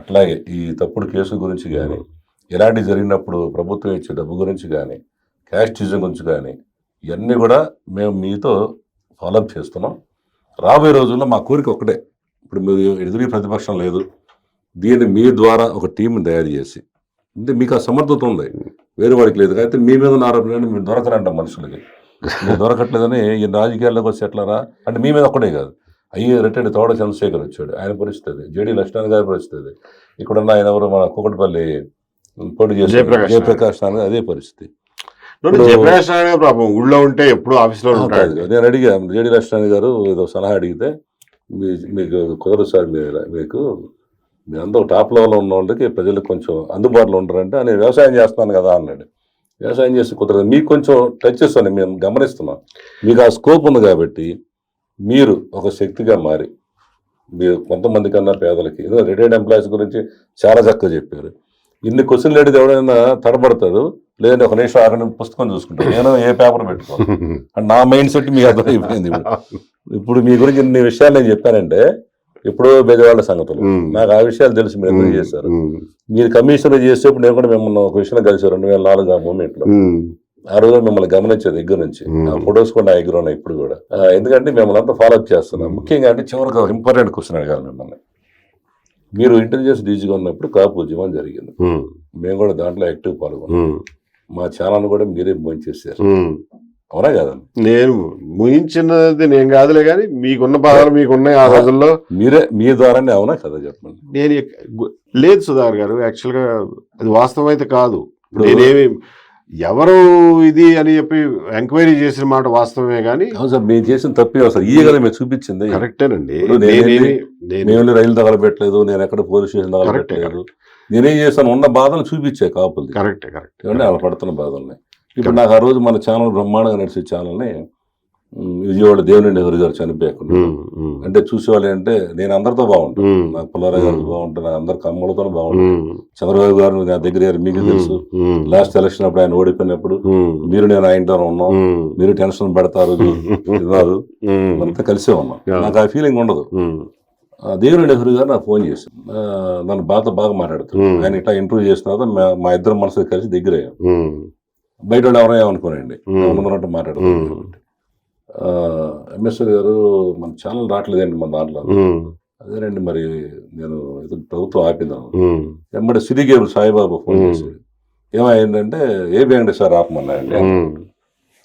అట్లాగే ఈ తప్పుడు కేసు గురించి కానీ, ఇలాంటివి జరిగినప్పుడు ప్రభుత్వం ఇచ్చే డబ్బు గురించి కానీ, క్యాస్టిజం గురించి కానీ, ఇవన్నీ కూడా మేము మీతో ఫాలోఅప్ చేస్తున్నాం. రాబోయే రోజుల్లో మా కోరిక ఒకటే, ఇప్పుడు మీరు ఎదురు ప్రతిపక్షం లేదు, దీన్ని మీ ద్వారా ఒక టీంని తయారు చేసి, అంటే మీకు ఆ సమర్థత ఉంది, వేరే వాడికి లేదు. అయితే మీ మీద ఆరోపణ మీరు దొరకరంట మనుషులకి, మీరు దొరకట్లేదని ఈ రాజకీయాల్లోకి వచ్చి ఎట్లారా అంటే మీ మీద ఒక్కడే కాదు, రిటైర్డ్ తోడ చంద్రశేఖర్ వచ్చాడు, ఆయన పరిస్థితి, జేడీ లక్ష్మణ్ గారి పరిస్థితి, ఇక్కడున్న ఆయన ఎవరు మన కుకటపల్లి పోటీ చేసే జయప్రకాష్ నారాయణ అదే పరిస్థితి.
జయప్రకాష్ నారాయణ పాపం ఊళ్ళో ఉంటే ఎప్పుడు ఆఫీస్లో ఉంటాడు.
నేను అడిగా జేడీ లక్ష్మణ్ గారు ఏదో సలహా అడిగితే మీకు కుదరదు సార్, మీకు మీరంతా టాప్ లెవెల్లో ఉన్న వాళ్ళకి ప్రజలకు కొంచెం అందుబాటులో ఉంటారంటే నేను వ్యవసాయం చేస్తున్నాను కదా అన్నాడు. వ్యవసాయం చేసి కుదరదు, మీకు కొంచెం టచ్ చేస్తాను, మేము గమనిస్తున్నాం, మీకు ఆ స్కోప్ ఉంది కాబట్టి మీరు ఒక శక్తిగా మారి మీరు కొంతమంది కన్నా పేదలకి ఏదో రిటైర్డ్ ఎంప్లాయీస్ గురించి చాలా చక్కగా చెప్పారు. ఇన్ని క్వశ్చన్లు అడిగితే ఎవడైనా తడబడతాడు, లేదంటే ఒక నిమిషం ఆగని పుస్తకం చూసుకుంటాడు, నేను ఏ పేపర్ పెట్టుకోను అంటే నా మైండ్ సెట్ మీకు అర్థమైపోయింది. ఇప్పుడు మీ గురించి ఇన్ని విషయాలు నేను చెప్పానంటే ఎప్పుడో బెజవాళ్ళ సంగతులు, నాకు ఆ విషయాలు తెలిసి మీరు ఎందుకు చేశారు. మీరు కమిషనర్ చేసేప్పుడు నేను కూడా మిమ్మల్ని ఒక విషయం కలిసి 2004 ఆ మూమెంట్ లో ఆ రోజు మిమ్మల్ని గమనించే దగ్గర నుంచి ఆ ఫొటోస్ కూడా నా దగ్గర ఉన్నాయి ఇప్పుడు కూడా. ఎందుకంటే మిమ్మల్ని అంతా ఫాలో అప్ చేస్తున్నాం. ముఖ్యంగా అంటే చివరికి ఒక ఇంపార్టెంట్ క్వశ్చన్ అడగాలి మిమ్మల్ని. మీరు ఇంటెలిజెన్స్ డీజీగా ఉన్నప్పుడు కాపు ఉద్యమం జరిగింది, మేము కూడా దాంట్లో యాక్టివ్ పాల్గొన్నాం, మా ఛానల్ కూడా మీరే చేశారు, అవునా కదండి?
నేను ముగించినది నేను కాదులే కానీ మీకున్న బాధలు మీకున్నాయి ఆ రోజుల్లో,
మీరే మీ ద్వారానే, అవునా కదా చెప్పండి.
నేను లేదు సుధాకర్ గారు, యాక్చువల్గా అది వాస్తవం అయితే కాదు. నేనేమి ఎవరు ఇది అని చెప్పి ఎంక్వైరీ చేసిన మాట వాస్తవమే కానీ
సార్ మీరు చేసిన తప్పే సార్, ఈ కదా మీరు చూపించింది
కరెక్టేనండి.
నేను రైలు తగలబెట్టలేదు, నేను ఎక్కడ పోలీస్ స్టేషన్ తగలబెట్టలేదు, నేనేం చేశాను ఉన్న బాధలు చూపించే కాపులు.
కరెక్ట్
అలా పడుతున్న బాధల్ని. ఇప్పుడు నాకు ఆ రోజు మన ఛానల్ బ్రహ్మాండంగా నడిచే ఛానల్ని విజయవాడ దేవుని హరి గారు చనిపోయకుండా అంటే చూసేవాళ్ళు అంటే నేను అందరితో బాగుంటాను, నాకు పుల్లారావు గారు బాగుంటాను, అందరు కమ్మలతో బాగుంటాను, చంద్రబాబు గారు నా దగ్గర మీకు తెలుసు, లాస్ట్ ఎలక్షన్ అప్పుడు ఆయన ఓడిపోయినప్పుడు మీరు నేను ఆయనతో ఉన్నాం, మీరు టెన్షన్ పడతారు విన్నారు, అంతా కలిసే ఉన్నాం, నాకు ఆ ఫీలింగ్ ఉండదు. దేవుని నెహ్రూ గారు నాకు ఫోన్ చేసి నన్ను బాగా మాట్లాడుతారు, ఆయన ఇట్లా ఇంటర్వ్యూ చేసిన తర్వాత మా ఇద్దరు మనసు కలిసి దగ్గర అయ్యాం. బయట వాళ్ళు ఎవరైనా ఏమనుకోనండి, ఉన్నట్టు మాట్లాడుతున్నారు. ఎంఎస్ఆర్ గారు మన ఛానల్ రావట్లేదండి మన దాంట్లో, అదేనండి మరి నేను ప్రభుత్వం ఆపిందాను. వెంబడి సిరిగేబుల్ సాయిబాబు ఫోన్ చేశాడు, ఏమైందంటే ఏ వెంకటేశ్వర ఆపమన్నాయండి.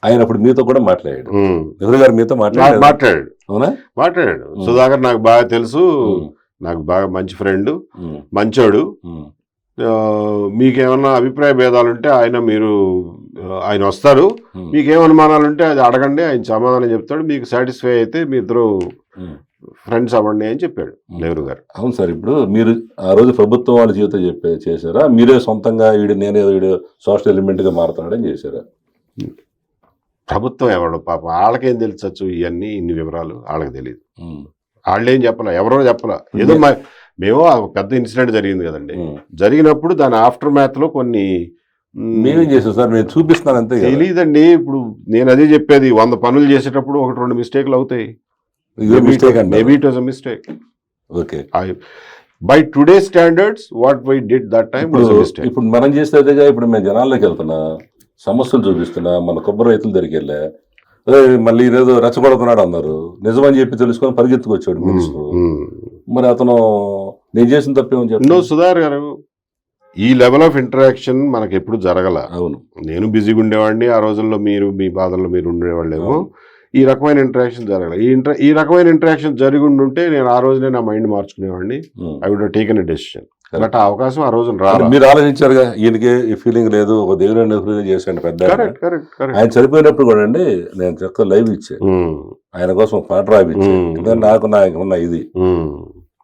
ఆయన అప్పుడు మీతో కూడా మాట్లాడాడు, నెహ్రూ గారు మీతో
మాట్లాడాడు,
అవునా?
మాట్లాడాడు. సుధాకర్ నాకు బాగా తెలుసు, నాకు బాగా మంచి ఫ్రెండ్, మంచోడు, మీకేమన్నా అభిప్రాయ భేదాలుంటే ఆయన వస్తారు, మీకేం అనుమానాలుంటే అది అడగండి, ఆయన సమాధానం చెప్తాడు, మీకు సాటిస్ఫై అయితే మీ ఇద్దరు ఫ్రెండ్స్ అవ్వండి అని చెప్పాడు నెహ్రూ గారు.
అవును సార్, ఇప్పుడు మీరు ఆ రోజు ప్రభుత్వం వాళ్ళ జీవితం చేశారా, మీరే సొంతంగా వీడు సోషల్ ఎలిమెంట్ గా మారుతున్నాడని చేశారా?
ప్రభుత్వం ఎవరు పాప వాళ్ళకేం తెలుసచ్చు ఇవన్నీ, ఇన్ని వివరాలు వాళ్ళకి తెలియదు, వాళ్ళేం చెప్పలే, ఎవరో చెప్పలే. ఏదో మేము పెద్ద ఇన్సిడెంట్ జరిగింది కదండి, జరిగినప్పుడు దాని ఆఫ్టర్ మ్యాథ్ లో కొన్ని
మేమేం చేసాం సార్, నేను చూపిస్తున్నాను అంతే.
తెలీదండి, ఇప్పుడు నేను అదే చెప్పేది, 100 పనులు చేసేటప్పుడు 1-2 మిస్టేక్లు అవుతాయి. Maybe it was a mistake.
Okay,
by today standards what why did that time was a mistake.
ఇప్పుడు మనం చేసేదిగా, ఇప్పుడు మేము జనాల్లోకి వెళ్తున్నా, సమస్యలు చూపిస్తున్నా, మన కొబ్బరి రైతుల దగ్గరికి వెళ్ళా, మళ్ళీ ఇదేదో రెచ్చగొడుతున్నాడు అన్నారు, నిజమని చెప్పి తెలుసుకొని పరిగెత్తుకొచ్చాడు మినిస్టర్. మరి అతను నేను చేసిన తప్పేమని చెప్పి
సుధాకర్ గారు, ఈ లెవెల్ ఆఫ్ ఇంటరాక్షన్ మనకి ఎప్పుడు జరగల.
అవును,
నేను బిజీగా ఉండేవాడిని ఆ రోజుల్లో, మీరు మీ బాధల్లో మీరు ఉండేవాళ్ళేమో, ఈ రకమైన ఇంటరాక్షన్ జరగల. ఈ రకమైన ఇంటరాక్షన్ జరిగి ఉంటే నేను ఆ రోజునే నా మైండ్ మార్చుకునేవాడిని, I would have taken a decision. But ఆ అవకాశం ఆ రోజు రాదు.
మీరు ఆలోచించారుగా, ఈయనకి ఈ ఫీలింగ్ లేదు, ఒక దేవుని నెహ్రూ చేశాడు పెద్ద. ఆయన చనిపోయినప్పుడు కూడా అండి నేను చక్కగా లైవ్ ఇచ్చాను, ఆయన కోసం పాట రాయించాను, నాకు ఉన్న ఇది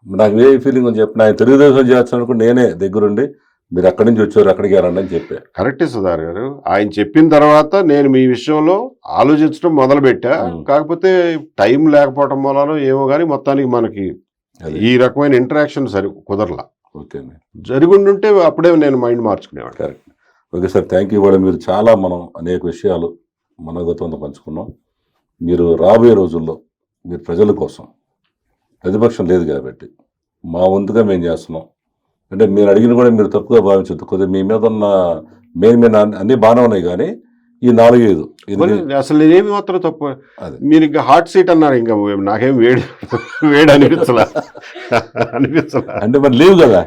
నాకు ఏ ఫీలింగ్ అని చెప్పి, ఆయన తెలుగుదేశం చేస్తాను నేనే దగ్గరుండి మీరు అక్కడి నుంచి వచ్చారు అక్కడికి వెళ్ళండి అని చెప్పారు.
కరెక్టే సుధాకర్ గారు, ఆయన చెప్పిన తర్వాత నేను మీ విషయంలో ఆలోచించడం మొదలు పెట్టా. కాకపోతే టైం లేకపోవటం వలన ఏమో కానీ మొత్తానికి మనకి ఈ రకమైన ఇంటరాక్షన్ కుదరలా.
ఓకే,
జరుగుండుంటే అప్పుడే నేను మైండ్ మార్చుకునేవాడు.
Correct. Okay sir, thank you. కూడా మీరు చాలా మనం అనేక విషయాలు మనోగతంతో పంచుకున్నాం. మీరు రాబోయే రోజుల్లో మీరు ప్రజల కోసం, ప్రతిపక్షం లేదు కాబట్టి మా వంతుగా మేము చేస్తున్నాం. అంటే మీరు అడిగిన కూడా మీరు తప్పుగా భావించద్దు, కొద్దిగా మీ మీద ఉన్న మెయిన్ అన్ని బాగానే ఉన్నాయి, కానీ ఈ 4-5
అసలు నేనేమి మాత్రం తప్పు. మీరు ఇంకా హాట్ సీట్ అన్నారు, ఇంకా నాకేం వేడి అనిపించలా.
అంటే మరి లేవు కదా,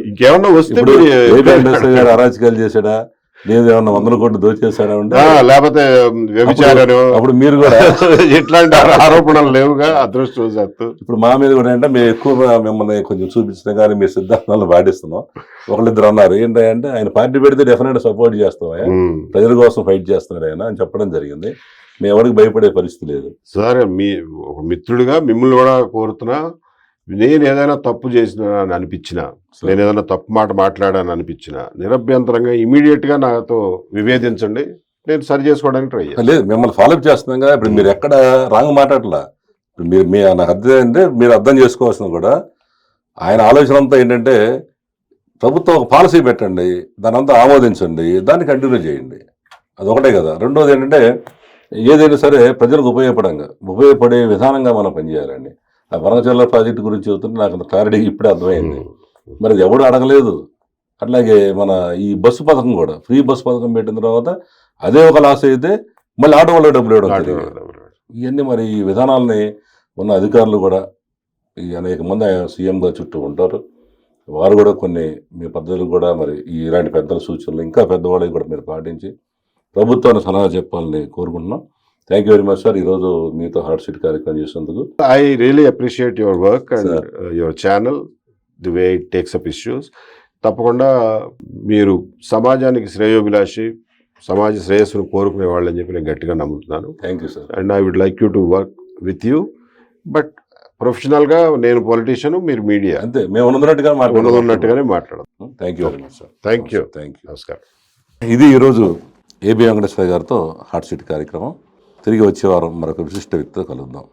ఇంకేమన్నా వస్తే
అరాచకాలు చేశాడా, లేదేమన్నా 100 కోట్లు దోచేసాడా ఉంటే
లేకపోతే వ్యభిచారను
అప్పుడు మీరు కూడా
ఇట్లాంటి ఆరోపణలు లేవుగా అదృష్టవశాత్తు.
ఇప్పుడు మా మీద కూడా అంటే మేము ఎక్కువ మిమ్మల్ని కొంచెం చూపించడం కానీ మీ సిద్ధాంతాలను పాటిస్తున్నాం. ఒకళ్ళిద్దరు అన్నారు ఏంటంటే ఆయన పార్టీ పెడితే డెఫినెట్ సపోర్ట్ చేస్తాం, ప్రజల కోసం ఫైట్ చేస్తున్నాడు ఆయన అని చెప్పడం జరిగింది. మేము ఎవరికి భయపడే పరిస్థితి లేదు.
సరే, మీ ఒక మిత్రుడిగా మిమ్మల్ని కూడా కోరుతున్నా, నేను ఏదైనా తప్పు చేసిన అని అనిపించినా, నేను ఏదైనా తప్పు మాట మాట్లాడాలని అనిపించినా నిరభ్యంతరంగా ఇమీడియట్గా నాతో వివేదించండి, నేను సరి చేసుకోవడానికి ట్రై చేస్తాను.
లేదు, మిమ్మల్ని ఫాలోఅప్ చేస్తున్నాం కదా. ఇప్పుడు మీరు ఎక్కడ రాంగ్ మాట్లాడలా. ఇప్పుడు మీరు నాకు అర్థం ఏంటంటే మీరు అర్థం చేసుకోవాల్సిన కూడా ఆయన ఆలోచన అంతా ఏంటంటే ప్రభుత్వం ఒక పాలసీ పెట్టండి, దాని అంతా ఆమోదించండి, దాన్ని కంటిన్యూ చేయండి, అదొకటే కదా. రెండోది ఏంటంటే ఏదైనా సరే ప్రజలకు ఉపయోగపడే విధానంగా మనం పనిచేయాలండి. ఆ వరంగల్ ప్రాజెక్టు గురించి చెబుతుంటే నాకు క్లారిటీ ఇప్పుడే అర్థమైంది. మరి అది ఎవడు అడగలేదు. అట్లాగే మన ఈ బస్సు పథకం కూడా, ఫ్రీ బస్సు పథకం పెట్టిన తర్వాత అదే ఒక లాస్ అయితే మళ్ళీ ఆటో వాళ్ళ డబ్బులు ఇవ్వడం, ఇవన్నీ మరి ఈ విధానాలని ఉన్న అధికారులు కూడా ఈ అనేక మంది సీఎంగా చుట్టూ ఉంటారు. వారు కూడా కొన్ని మీ పద్ధతులు కూడా మరి ఇలాంటి పెద్దల సూచనలు ఇంకా పెద్దవాళ్ళకి కూడా మీరు పాటించి ప్రభుత్వాన్ని సలహా చెప్పాలని కోరుకుంటున్నాం. Thank you very much sir, ఈరోజు మీతో హాట్ సీట్ కార్యక్రమం చేసినందుకు.
I really appreciate your work and your channel, the way it takes up issues. తప్పకుండా మీరు సమాజానికి శ్రేయోభిలాషి, సమాజ శ్రేయస్సును కోరుకునే వాళ్ళని చెప్పి నేను గట్టిగా నమ్ముతున్నాను.
Thank you sir.
And I would like you to work with you. But ప్రొఫెషనల్గా నేను పొలిటీషియన్, మీరు మీడియా,
అంతే, మేము
ఉన్నట్టుగానే మాట్లాడదాం.
Thank you very much sir.
Thank you.
నమస్కారం. ఇది ఈరోజు ఏబి వెంకటేశ్వర గారితో హాట్ సీట్ కార్యక్రమం. తిరిగి వచ్చే వారం మరొక విశిష్ట వ్యక్తితో కలుద్దాం.